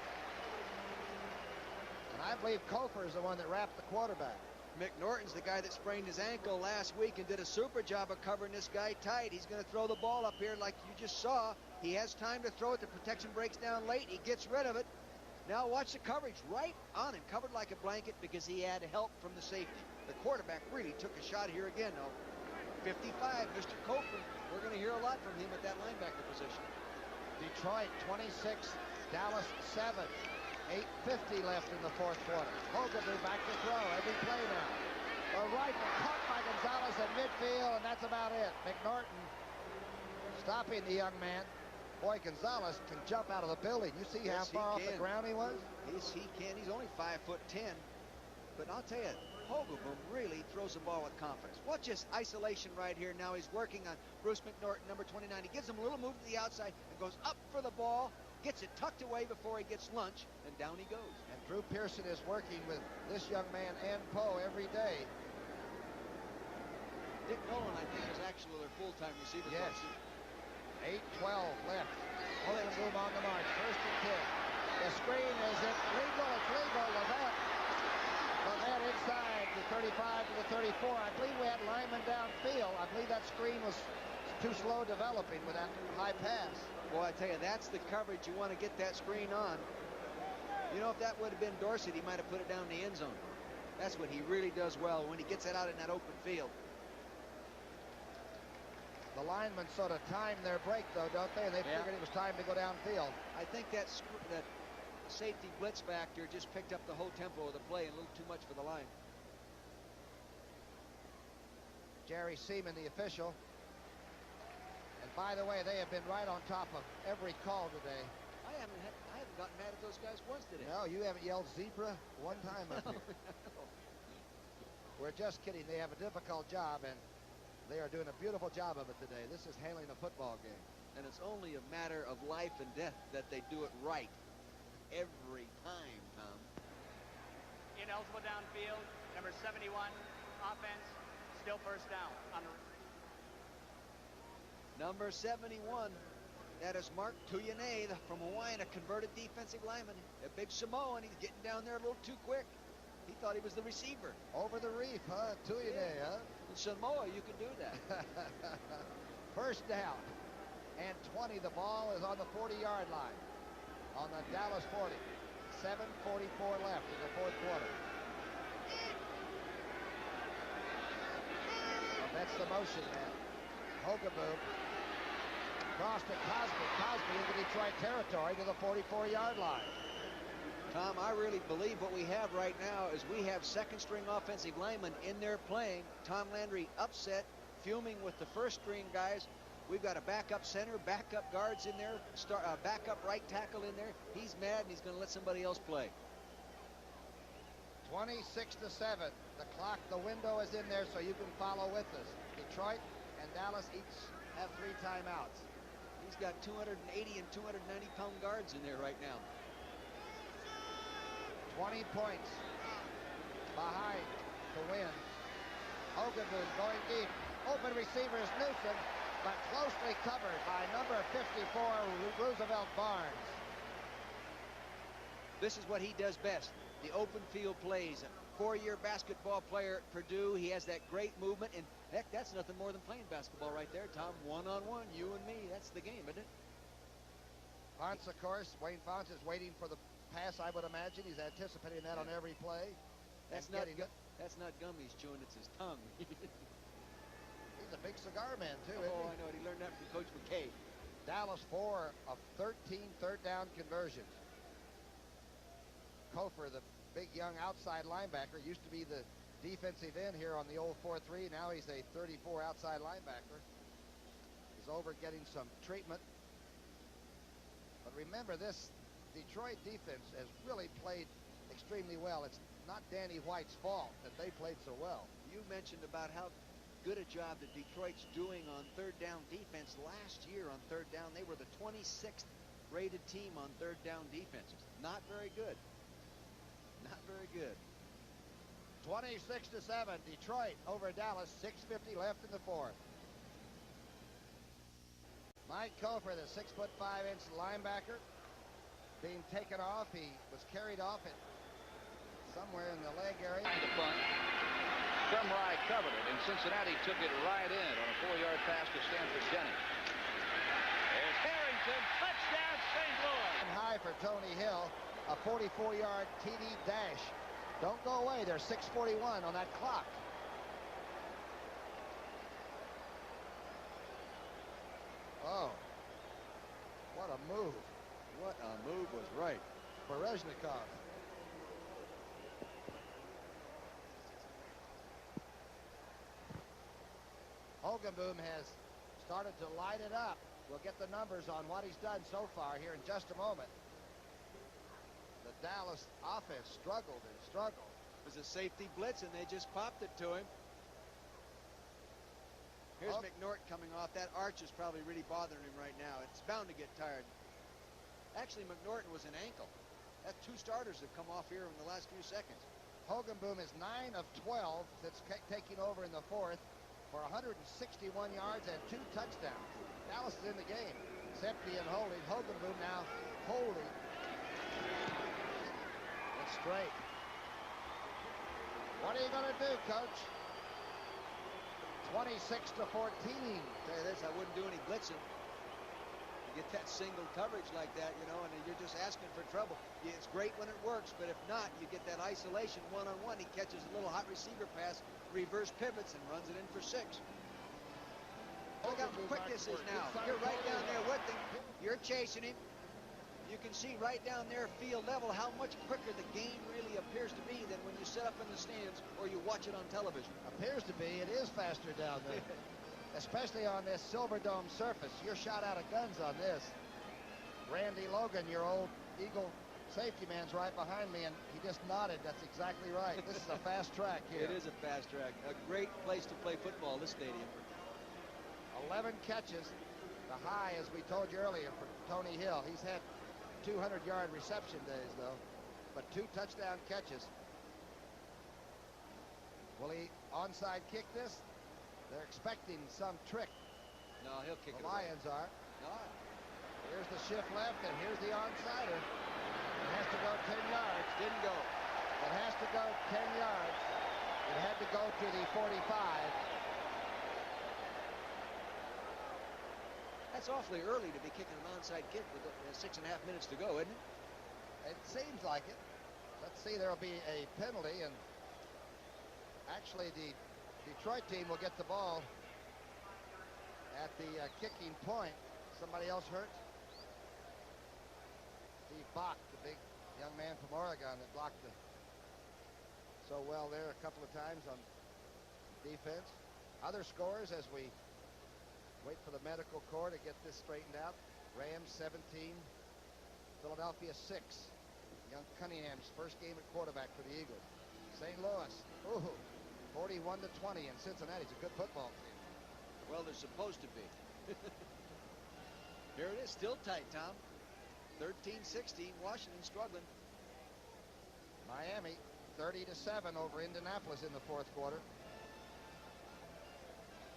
And I believe Kofer is the one that wrapped the quarterback. McNorton's the guy that sprained his ankle last week and did a super job of covering this guy tight. He's going to throw the ball up here like you just saw. He has time to throw it. The protection breaks down late. He gets rid of it. Now watch the coverage right on him, covered like a blanket because he had help from the safety. The quarterback really took a shot here again, though. 55, Mr. Kofer. We're going to hear a lot from him at that linebacker position. Detroit 26, Dallas 7. 8:50 left in the 4th quarter. Hogenboom back to throw every play now. The rifle caught by Gonzalez at midfield, and that's about it. McNorton stopping the young man. Boy, Gonzalez can jump out of the building. You see how far off the ground he was? Yes, he can. He's only 5'10". But I'll tell you, Hogenboom really throws the ball with confidence. Watch this isolation right here. Now he's working on Bruce McNorton, number 29. He gives him a little move to the outside and goes up for the ball. Gets it tucked away before he gets lunch, and down he goes. And Drew Pearson is working with this young man and Poe every day. Dick Nolan, I think, is actually their full-time receiver coach. 8:12 left. Hogenboom on the march. 1st and 10. The screen is it legal. It's legal. Levette inside the 35 to the 34. I believe we had linemen downfield. I believe that screen was too slow developing with that high pass. Boy, I tell you, that's the coverage you want to get that screen on. You know, if that would have been Dorsett, he might have put it down in the end zone. That's what he really does well, when he gets it out in that open field. The linemen sort of time their break, though, don't they? And they figured it was time to go downfield. I think that safety blitz factor just picked up the whole tempo of the play and a little too much for the line. Jerry Seaman, the official. And by the way, they have been right on top of every call today. I haven't gotten mad at those guys once today. No, you haven't yelled zebra one time up here. We're just kidding. They have a difficult job, and they are doing a beautiful job of it today. This is handling a football game. And it's only a matter of life and death that they do it right every time, Tom. Ineligible downfield, number 71, offense, still 1st down. Number 71, that is Mark Tuyane from Hawaii, a converted defensive lineman. A big Samoan, he's getting down there a little too quick. He thought he was the receiver. Over the reef, huh? Tuyane, huh? In Samoa, you can do that. 1st down. And 20, the ball is on the 40-yard line. On the Dallas 40. 7:44 left in the 4th quarter. Well, that's the motion, man. Hogenboom. Cross to Cosby. Cosby into Detroit territory to the 44-yard line. Tom, I really believe what we have right now is we have 2nd-string offensive linemen in there playing. Tom Landry upset, fuming with the 1st-string guys. We've got a backup center, backup guards in there, backup right tackle in there. He's mad, and he's going to let somebody else play. 26-7. The clock, the window is in there, so you can follow with us. Detroit and Dallas each have 3 timeouts. He's got 280 and 290-pound guards in there right now. 20 points behind to win. Hogenboom going deep. Open receiver is Newsom, but closely covered by number 54, Roosevelt Barnes. This is what he does best, the open field plays. A 4-year basketball player at Purdue. He has that great movement, and heck, that's nothing more than playing basketball right there, Tom. One-on-one, you and me. That's the game, isn't it? Fonts, of course, Wayne Fonts is waiting for the pass, I would imagine. He's anticipating that on every play. That's not gum he's chewing, it's his tongue. He's a big cigar man, too, isn't Oh, he? I know. He learned that from Coach McKay. Dallas 4 of 13 third-down conversions. Kofor, the big young outside linebacker, used to be the defensive end here on the old 4-3. Now he's a 34 outside linebacker. He's over getting some treatment. But remember, this Detroit defense has really played extremely well. It's not Danny White's fault that they played so well. You mentioned about how good a job that Detroit's doing on third down defense. Last year on third down, they were the 26th rated team on third down defenses. Not very good. Not very good. 26-7, Detroit over Dallas. 6:50 left in the 4th. Mike Kofor, the 6'5" linebacker, being taken off. He was carried off at somewhere in the leg area. The punt. Krumrie covered it, and Cincinnati took it right in on a 4-yard pass to Stanford Jennings. There's Harrington, touchdown St. Louis. High for Tony Hill, a 44-yard TD dash. Don't go away. There's 6:41 on that clock. Oh, what a move. What a move was right. Berezhnikov. Hogenboom has started to light it up. We'll get the numbers on what he's done so far here in just a moment. The Dallas offense struggled and struggled. It was a safety blitz, and they just popped it to him. Here's McNorton coming off. That arch is probably really bothering him right now. It's bound to get tired. Actually, McNorton was an ankle. That's 2 starters have come off here in the last few seconds. Hogenboom is 9 of 12 since taking over in the 4th for 161 yards and 2 touchdowns. Dallas is in the game. It's empty and holding. Hogenboom now holding. It's straight. What are you going to do, Coach? 26-14. Tell you this, I wouldn't do any blitzing. You get that single coverage like that, you know, and you're just asking for trouble. It's great when it works, but if not, you get that isolation one-on-one. He catches a little hot receiver pass, reverse pivots, and runs it in for 6. Look how quick this is now. You're right down there with him. You're chasing him. You can see right down there, field level, how much quicker the game really appears to be than when you sit up in the stands or you watch it on television. Appears to be. It is faster down there. Especially on this Silverdome surface. You're shot out of guns on this. Randy Logan, your old Eagle safety man's right behind me, and he just nodded. That's exactly right. This is a fast track here. It is a fast track. A great place to play football, this stadium. 11 catches. The high, as we told you earlier, for Tony Hill. He's had 200-yard reception days, though, but 2 touchdown catches. Will he onside kick this? They're expecting some trick. No, he'll kick it. The Lions are. No. Here's the shift left, and here's the onsider. It has to go 10 yards. Didn't go. It has to go 10 yards. It had to go to the 45. That's awfully early to be kicking an onside kick with 6.5 minutes to go, isn't it? It seems like it. Let's see, there'll be a penalty, and actually the Detroit team will get the ball at the kicking point. Somebody else hurt? Steve Bach, the big young man from Oregon that blocked so well there a couple of times on defense. Other scores as we wait for the medical corps to get this straightened out. Rams 17, Philadelphia 6. Young Cunningham's first game at quarterback for the Eagles. St. Louis, 41-20 in Cincinnati. It's a good football team. Well, they're supposed to be. Here it is, still tight, Tom. 13-16, Washington struggling. Miami 30-7 over Indianapolis in the fourth quarter.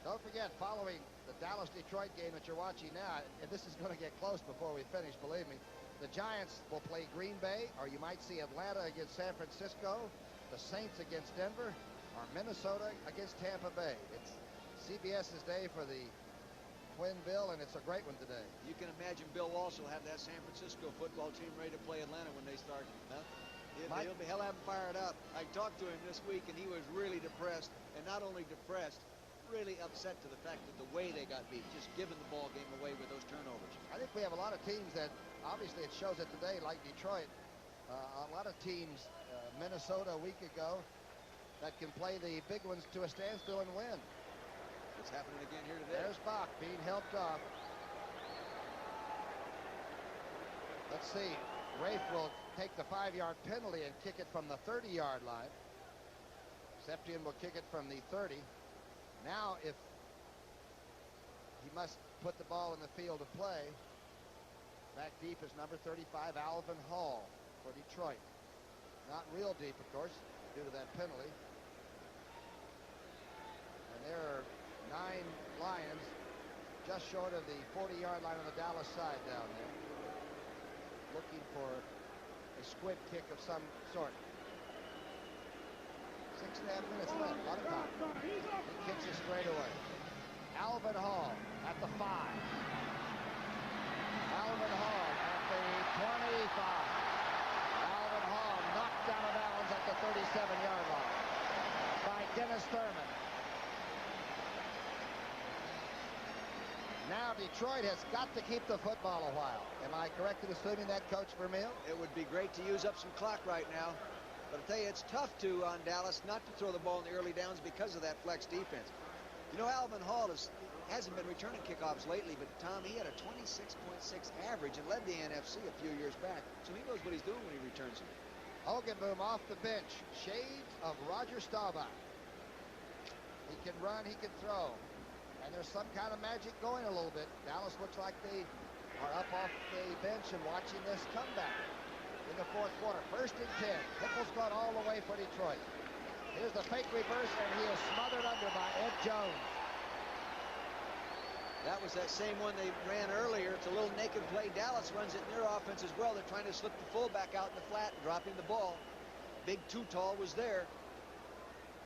Don't forget, following the Dallas-Detroit game that you're watching now, and this is going to get close before we finish, believe me, the Giants will play Green Bay, or you might see Atlanta against San Francisco, the Saints against Denver, or Minnesota against Tampa Bay. It's CBS's day for the Twin Bill, and it's a great one today. You can imagine Bill Walsh will have that San Francisco football team ready to play Atlanta when they start. Huh? He'll have them fired up. I talked to him this week, and he was really depressed, and not only depressed, really upset to the fact that the way they got beat, just giving the ball game away with those turnovers. I think we have a lot of teams that, obviously it shows it today, like Detroit. A lot of teams, Minnesota a week ago, that can play the big ones to a standstill and win. It's happening again here today. There's Bach being helped off. Let's see. Rafe will take the 5-yard penalty and kick it from the 30-yard line. Septian will kick it from the 30. Now, if he must put the ball in the field of play, back deep is number 35, Alvin Hall for Detroit. Not real deep, of course, due to that penalty. And there are 9 Lions just short of the 40-yard line on the Dallas side down there, looking for a squib kick of some sort. 6.5 minutes left, a lot of time. He kicks it straight away. Alvin Hall at the 5. Alvin Hall at the 25. Alvin Hall knocked out of bounds at the 37-yard line by Dennis Thurman. Now Detroit has got to keep the football a while. Am I correct in assuming that, Coach Vermeil? It would be great to use up some clock right now. But I tell you, it's tough on Dallas not to throw the ball in the early downs because of that flex defense. You know, Alvin Hall hasn't been returning kickoffs lately, but Tom, he had a 26.6 average and led the NFC a few years back. So he knows what he's doing when he returns them. Hogenboom off the bench. Shades of Roger Staubach. He can run, he can throw. And there's some kind of magic going a little bit. Dallas looks like they are up off the bench and watching this comeback in the fourth quarter. 1st and 10. Pickles gone all the way for Detroit. Here's the fake reverse, and he is smothered under by Ed Jones. That was that same one they ran earlier. It's a little naked play. Dallas runs it in their offense as well. They're trying to slip the fullback out in the flat and dropping the ball. Big too tall was there.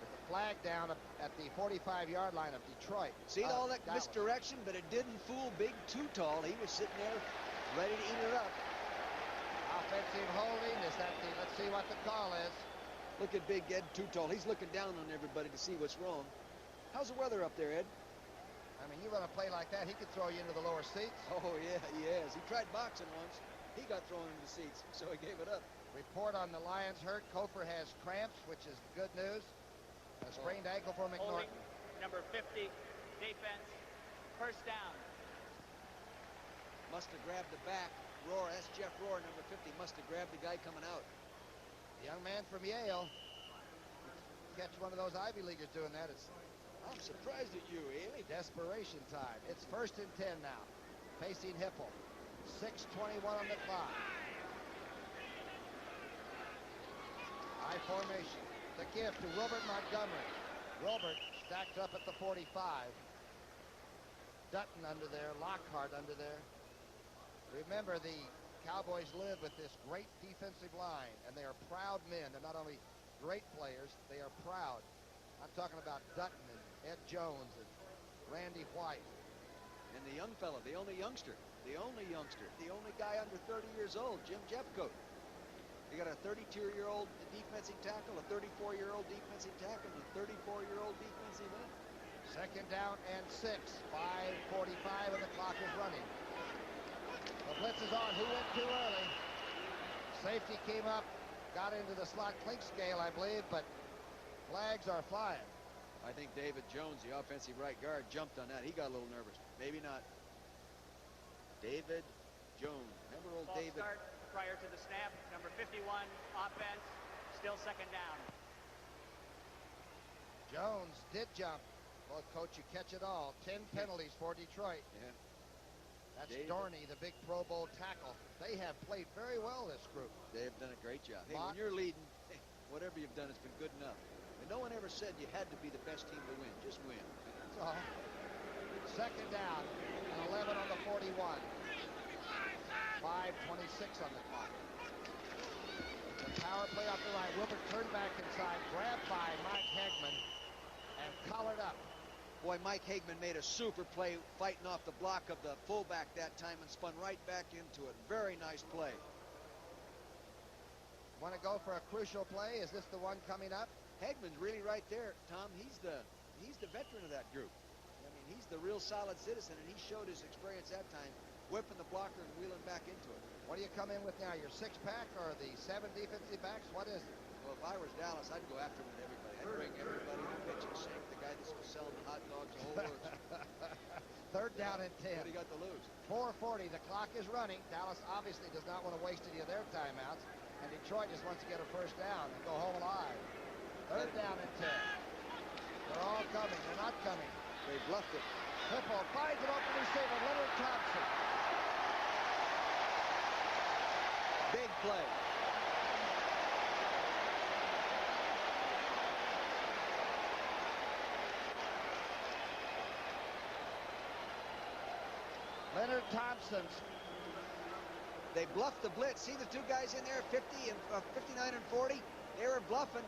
With the flag down at the 45-yard line of Detroit. See all that Dallas. misdirection, but it didn't fool Big Too Tall. He was sitting there ready to eat it up. Offensive holding. Is that the, let's see what the call is. Look at Big Ed Too Tall. He's looking down on everybody to see what's wrong. How's the weather up there, Ed? I mean, you run a play like that, he could throw you into the lower seats. Oh, yeah, he has. He tried boxing once. He got thrown into the seats, so he gave it up. Report on the Lions hurt. Kofor has cramps, which is good news. A sprained ankle for McNorton. Holding, number 50, defense, first down. Must have grabbed the back. Rohr, that's Jeff Rohr, number 50. Must have grabbed the guy coming out. The young man from Yale. Catch one of those Ivy Leaguers doing that. I'm surprised at you, Haley. Desperation time. It's 1st and 10 now. Facing Hippel. 6:21 on the clock. High formation. The give to Wilbert Montgomery. Wilbert stacked up at the 45. Dutton under there. Lockhart under there. Remember, the Cowboys live with this great defensive line, and they are proud men. They're not only great players, they are proud. I'm talking about Dutton and Ed Jones and Randy White. And the young fella, the only youngster, the only guy under 30 years old, Jim Jeffcoat. You got a 32-year-old defensive tackle, a 34-year-old defensive tackle, and a 34-year-old defensive end. 2nd down and 6. 5:45 and the clock is running. The blitz is on. Who went too early? Safety came up, got into the slot clink scale, I believe, but flags are flying. I think David Jones, the offensive right guard, jumped on that. He got a little nervous. Maybe not. David Jones. Remember old False David? Start prior to the snap. Number 51, offense, still 2nd down. Jones did jump. Well, Coach, you catch it all. 10 penalties for Detroit. Yeah. That's David. Dorney, the big Pro Bowl tackle. They have played very well, this group. They have done a great job. Hey, Mott. when you're leading, whatever you've done has been good enough. And no one ever said you had to be the best team to win. Just win. That's all. 2nd down and 11 on the 41. 5:26 on the clock. The power play off the right. Wilbert turned back inside, grabbed by Mike Hegman, and collared up. Boy, Mike Hagman made a super play fighting off the block of the fullback that time and spun right back into it. Very nice play. Want to go for a crucial play? Is this the one coming up? Hagman's really right there, Tom. He's the veteran of that group. I mean, he's the real solid citizen, and he showed his experience that time, whipping the blocker and wheeling back into it. What do you come in with now? Your 6-pack or the 7 defensive backs? What is it? Well, if I was Dallas, I'd go after him with everybody. I'd bring everybody to pitch and shake. The guy that's selling the hot dogs, the whole works. 3rd down and 10. What do you got to lose? 4:40. The clock is running. Dallas obviously does not want to waste any of their timeouts, and Detroit just wants to get a 1st down and go home alive. 3rd down and 10. They're all coming. They're not coming. They bluffed it. Hippel finds an open receiver. Leonard Thompson. Big play. Leonard Thompson's. They bluffed the blitz. See the two guys in there, 50 and 59 and 40? They were bluffing.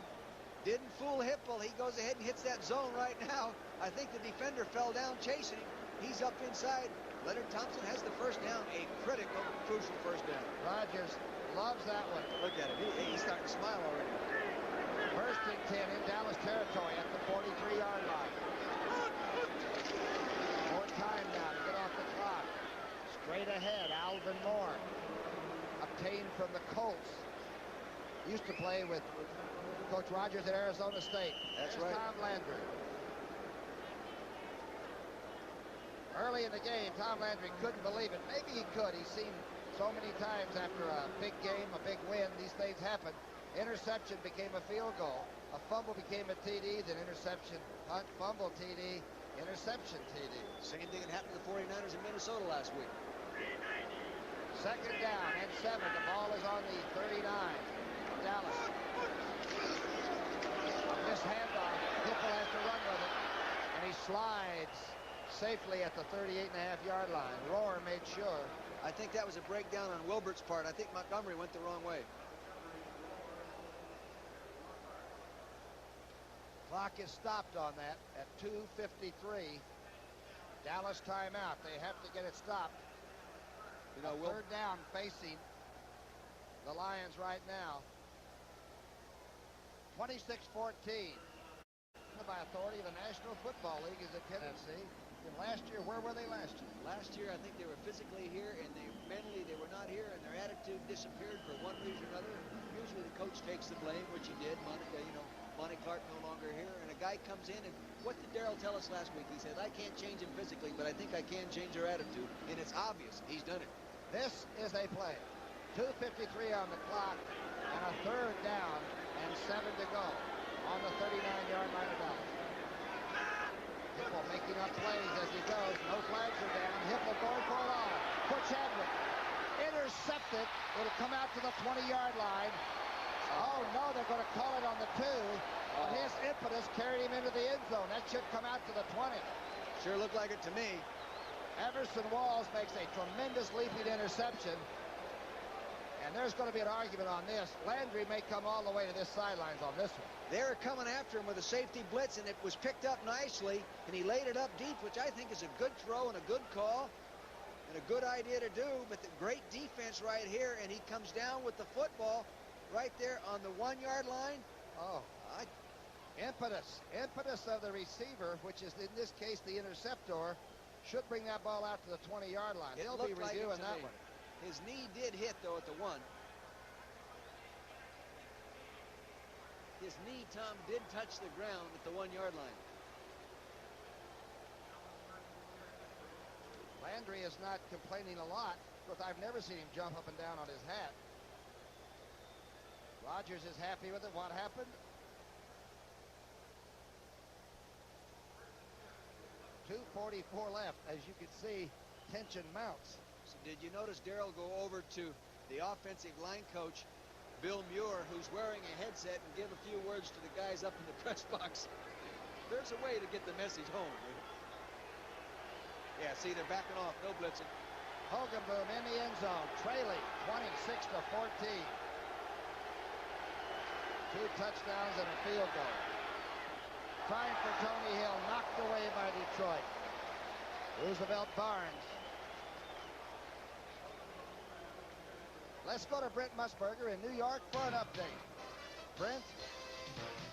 Didn't fool Hippel. He goes ahead and hits that zone right now. I think the defender fell down chasing him. He's up inside. Leonard Thompson has the 1st down, a critical, crucial 1st down. Rogers loves that one. Look at him. He's starting to smile already. 1st and 10 in Dallas territory at the 43-yard line. More time now to get off the clock. Straight ahead, Alvin Moore. Obtained from the Colts. Used to play with Coach Rogers at Arizona State. That's There's right. Tom Landry. Early in the game, Tom Landry couldn't believe it. Maybe he could. He's seen so many times after a big game, a big win, these things happen. Interception became a field goal. A fumble became a TD, then interception, punt, fumble, TD, interception, TD. Same thing that happened to the 49ers in Minnesota last week. 2nd down and 7. The ball is on the 39. Dallas. On this handoff, Hippel has to run with it, and he slides safely at the 38.5-yard line. Rohr made sure. I think that was a breakdown on Wilbert's part. I think Montgomery went the wrong way. Clock is stopped on that at 2:53. Dallas timeout. They have to get it stopped. You know, third down facing the Lions right now. 26-14. By authority of the National Football League is a tendency. And last year, where were they last year? Last year, I think they were physically here, and mentally they were not here, and their attitude disappeared for one reason or another. Usually the coach takes the blame, which he did. Monty Clark no longer here, and a guy comes in, and what did Darrell tell us last week? He said, I can't change him physically, but I think I can change their attitude, and it's obvious he's done it. This is a play. 2:53 on the clock, and a third down, and 7 to go on the 39-yard line of Dallas. Hipple making up plays as he goes. No flags are down. Hipple going for it all. For Chadwick. Intercepted. It'll come out to the 20-yard line. Oh, no, they're going to call it on the 2. But his impetus carried him into the end zone. That should come out to the 20. Sure looked like it to me. Everson Walls makes a tremendous leaping interception. And there's going to be an argument on this. Landry may come all the way to this sidelines on this one. They were coming after him with a safety blitz, and it was picked up nicely, and he laid it up deep, which I think is a good throw and a good call and a good idea to do, but the great defense right here, and he comes down with the football right there on the 1-yard line. Oh, impetus of the receiver, which is in this case the interceptor, should bring that ball out to the 20-yard line. They'll be reviewing that one. His knee did hit, though, at the 1. His knee, Tom, did touch the ground at the 1-yard line. Landry is not complaining a lot. Of course, I've never seen him jump up and down on his hat. Rodgers is happy with it. What happened? .244 left. As you can see, tension mounts. So did you notice Darrell go over to the offensive line coach, Bill Muir, who's wearing a headset, and give a few words to the guys up in the press box? There's a way to get the message home. Yeah, see, they're backing off. No blitzing. Hogenboom in the end zone, trailing 26-14. 2 touchdowns and a field goal. Trying for Tony Hill, knocked away by Detroit. Roosevelt Barnes. Let's go to Brent Musburger in New York for an update. Brent?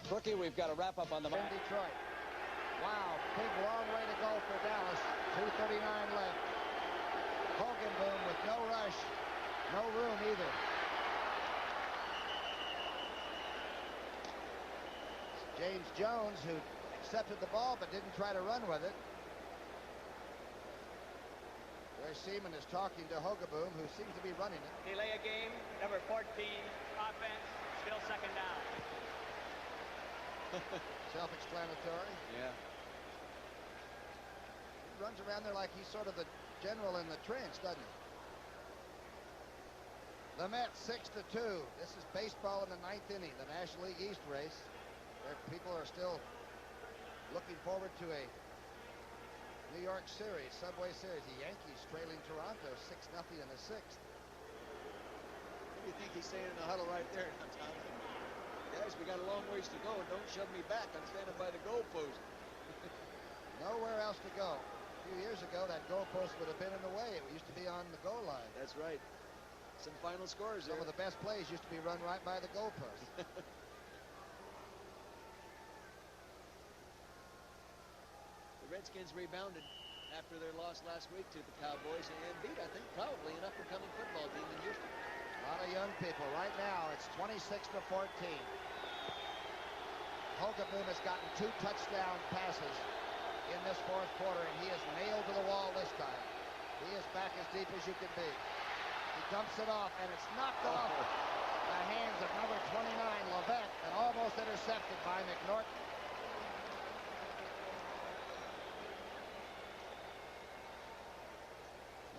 Brookie, we've got a wrap-up on the... In Detroit. Wow, big long way to go for Dallas. 2:39 left. Hogenboom with no rush. No room either. James Jones, who accepted the ball but didn't try to run with it. Ray Seaman is talking to Hogenboom, who seems to be running it. Delay a game, number 14, offense, still second down. Self-explanatory. Yeah. He runs around there like he's sort of the general in the trench, doesn't he? The Mets 6-2. This is baseball in the 9th inning, the National League East race. People are still looking forward to a New York series, Subway Series. The Yankees trailing Toronto 6-0 in the 6th. What do you think he's saying in the huddle right there, Tom? Guys, we got a long ways to go. Don't shove me back. I'm standing by the goalpost. Nowhere else to go. A few years ago, that goalpost would have been in the way. It used to be on the goal line. That's right. Some final scores there. Some of the best plays used to be run right by the goalpost. The Redskins rebounded after their loss last week to the Cowboys and beat, I think, probably an up-and-coming football team in Houston. A lot of young people. Right now, it's 26-14. Hogenboom has gotten 2 touchdown passes in this 4th quarter, and he is nailed to the wall this time. He is back as deep as you can be. He dumps it off, and it's knocked off the hands of number 29, Levesque, and almost intercepted by McNorton.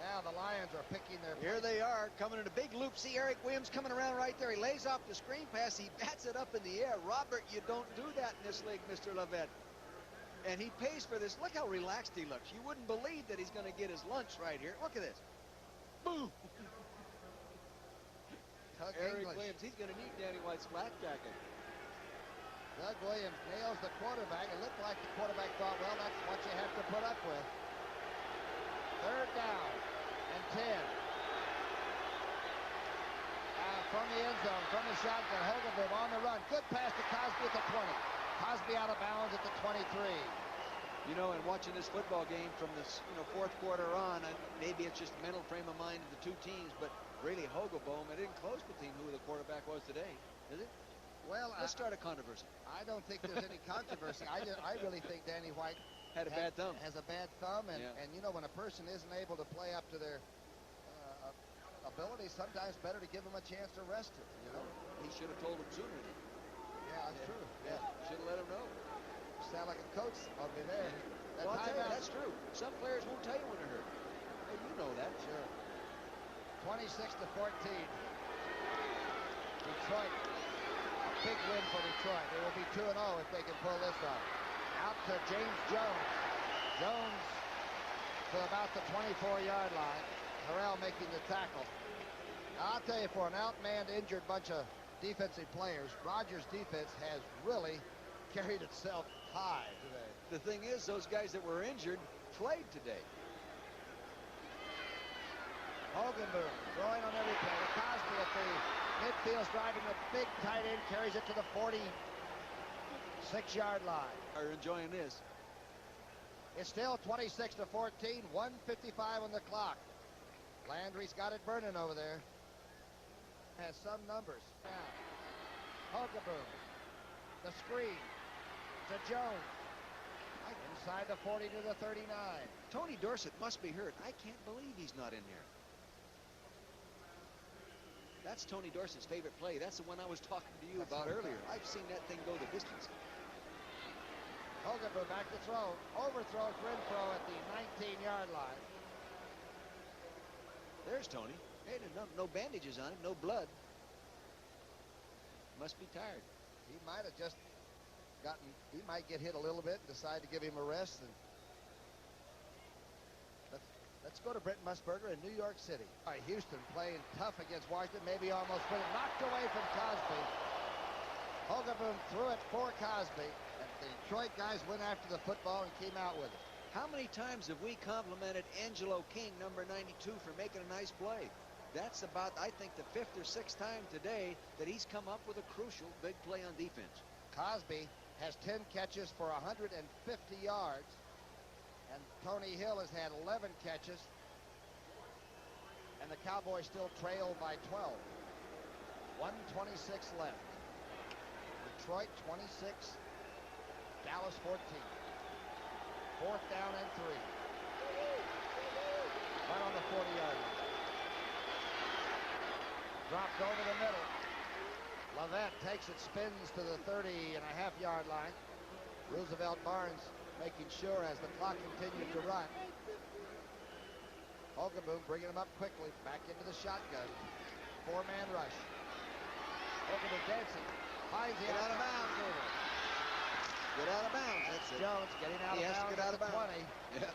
Now the Lions are picking their... Here they are, coming in a big loop. See Eric Williams coming around right there. He lays off the screen pass. He bats it up in the air. Robert, you don't do that in this league, Mr. Levesque. And he pays for this. Look how relaxed he looks. You wouldn't believe that he's going to get his lunch right here. Look at this. Boom. Eric Williams, he's going to need Danny White's flak jacket. Doug Williams nails the quarterback. It looked like the quarterback thought, well, that's what you have to put up with. Third down and 10. From the end zone, from the shotgun, Hogaboom on the run. Good pass to Cosby at the 20. Cosby out of bounds at the 23. You know, and watching this football game from this, fourth quarter on, maybe it's just mental frame of mind of the two teams, but really Hogaboom, it didn't close between who the quarterback was today, is it? Well, let's start a controversy. I don't think there's any controversy. I really think Danny White has a bad thumb, and when a person isn't able to play up to their ability, sometimes better to give him a chance to rest it. He should have told him sooner. Yeah, that's true. Yeah, should have let him know. Sound like a coach on me there. Well, I'll tell you, that's true. Some players won't tell you when they're hurt. Hey, you know that. Sure. 26-14. Detroit. A big win for Detroit. They will be 2-0 if they can pull this off. Out to James Jones. Jones to about the 24-yard line. Harrell making the tackle. Now, I'll tell you, for an outmanned, injured bunch of defensive players, Rodgers' defense has really carried itself high today. The thing is, those guys that were injured played today. Hogaboom throwing on every play. Cosby at the midfield, driving the big tight end, carries it to the 46-yard line. Are enjoying this. It's still 26-14, 1:55 on the clock. Landry's got it burning over there. Has some numbers. Hogaboom. The screen to Jones. Inside the 40 to the 39. Tony Dorsett must be hurt. I can't believe he's not in there. That's Tony Dorsett's favorite play. That's the one I was talking to you about earlier. I've seen that thing go the distance. Hogaboom back to throw. Overthrows Renfro at the 19-yard line. There's Tony. Hey, no bandages on him, no blood. Must be tired. He might have just he might get hit a little bit and decide to give him a rest. And let's go to Brent Musburger in New York City. All right, Houston playing tough against Washington, maybe almost put it knocked away from Cosby. Hogaboom threw it for Cosby, and the Detroit guys went after the football and came out with it. How many times have we complimented Angelo King, number 92, for making a nice play? That's about, I think, the 5th or 6th time today that he's come up with a crucial big play on defense. Cosby has 10 catches for 150 yards, and Tony Hill has had 11 catches, and the Cowboys still trail by 12. 1:26 left. Detroit 26, Dallas 14. 4th down and 3. Right on the 40-yard line. Dropped over the middle. Lavette takes it, spins to the 30.5-yard line. Roosevelt Barnes making sure as the clock continued to run. Hogaboom bringing him up quickly, back into the shotgun. 4-man rush. Hogaboom dancing. Finds it out of bounds over. Get out of bounds. That's it. Jones getting out of bounds. He has to get out of bounds. 20. Yeah.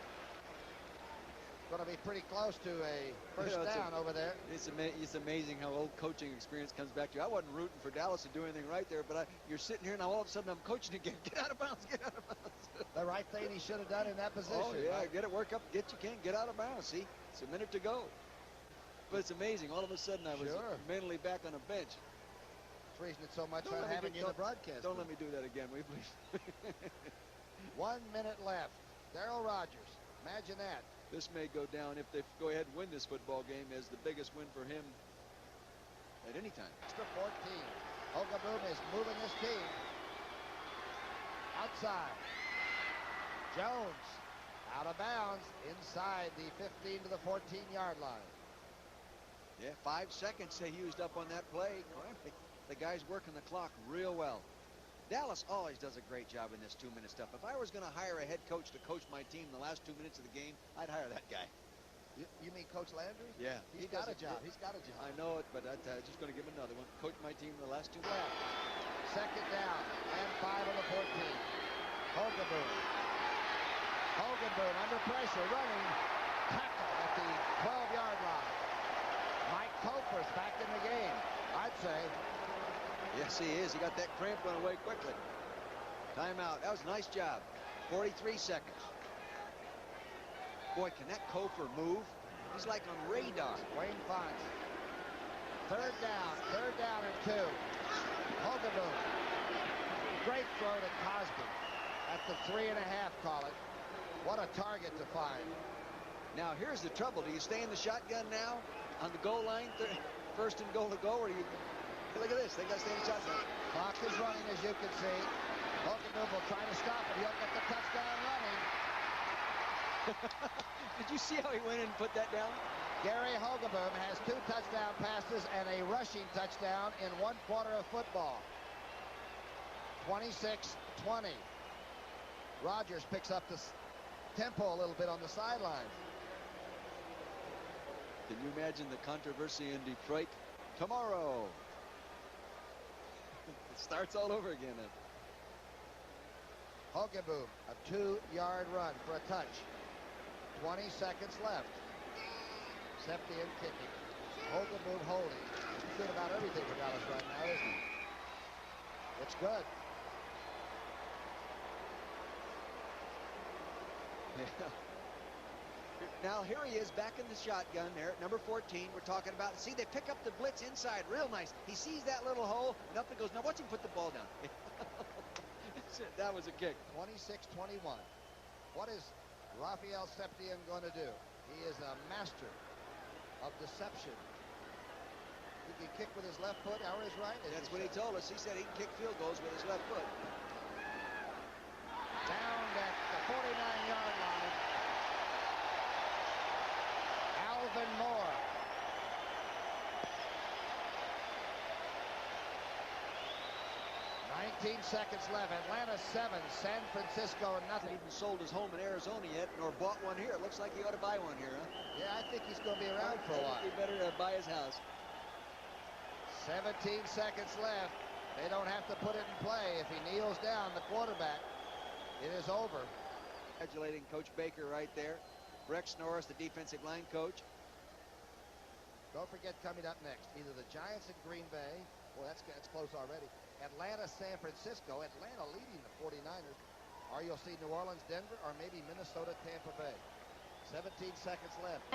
Going to be pretty close to a first down over there. It's amazing how old coaching experience comes back to you. I wasn't rooting for Dallas to do anything right there, but you're sitting here now all of a sudden I'm coaching again. Get out of bounds. Get out of bounds. The right thing he should have done in that position. Oh, yeah. Right? Get it, work up, get you can. Get out of bounds. See, it's a minute to go. But it's amazing. All of a sudden I was mentally back on a bench. Reason it's so much fun having you in the broadcast. Don't let me do that again, will you please? 1 minute left. Darryl Rogers. Imagine that. This may go down, if they go ahead and win this football game, as the biggest win for him at any time. Extra 14. Hogaboom is moving his team. Outside. Jones out of bounds inside the 15 to the 14-yard line. Yeah, 5 seconds they used up on that play. The guy's working the clock real well. Dallas always does a great job in this 2-minute stuff. If I was going to hire a head coach to coach my team in the last 2 minutes of the game, I'd hire that guy. You mean Coach Landry? Yeah. He's got a job. He's got a job. I know it, but I'm just going to give him another one. Coach my team in the last 2 minutes. Second down and 5 on the 14. Hogaboom Hogenboom under pressure, running. Tackle at the 12-yard line. Mike Cofer's back in the game, I'd say. Yes, he is. He got that cramp went away quickly. Timeout. That was a nice job. 43 seconds. Boy, can that Kofer move? He's like on radar. Wayne Fonts. Third down and 2. Hogenboom. Great throw to Cosby at the 3.5, call it. What a target to find. Now, here's the trouble. Do you stay in the shotgun now on the goal line? First and goal to go, or do you... Look at this. They got to stay in the shotgun. Clock is running, as you can see. Hogenboom will try to stop it. He'll get the touchdown running. Did you see how he went in and put that down? Gary Hogenboom has 2 touchdown passes and a rushing touchdown in 1 quarter of football. 26-20. Rodgers picks up the tempo a little bit on the sidelines. Can you imagine the controversy in Detroit tomorrow? It starts all over again then. Hogenboom, a 2-yard run for a touch. 20 seconds left. Septian kicking. Hogenboom holding. He's good about everything for Dallas right now, isn't he? It's good. Yeah. Now here he is back in the shotgun there at number 14. We're talking about, see, they pick up the blitz inside real nice. He sees that little hole and up it goes. Now watch him put the ball down. That was a kick. 26-21. What is Raphael Septian going to do? He is a master of deception. He can kick with his left foot or his right. That's what he told us. He said he can kick field goals with his left foot. Down at the 49-yard line. Alvin Moore. 19 seconds left. Atlanta 7, San Francisco nothing. He hasn't even sold his home in Arizona yet, nor bought one here. It looks like he ought to buy one here, huh? Yeah, I think he's going to be around for a while. He better buy his house. 17 seconds left. They don't have to put it in play. If he kneels down, the quarterback, it is over. Congratulating Coach Baker right there. Rex Norris, the defensive line coach. Don't forget, coming up next, either the Giants at Green Bay, well, that's close already. Atlanta, San Francisco. Atlanta leading the 49ers. Or you'll see New Orleans, Denver, or maybe Minnesota, Tampa Bay. 17 seconds left.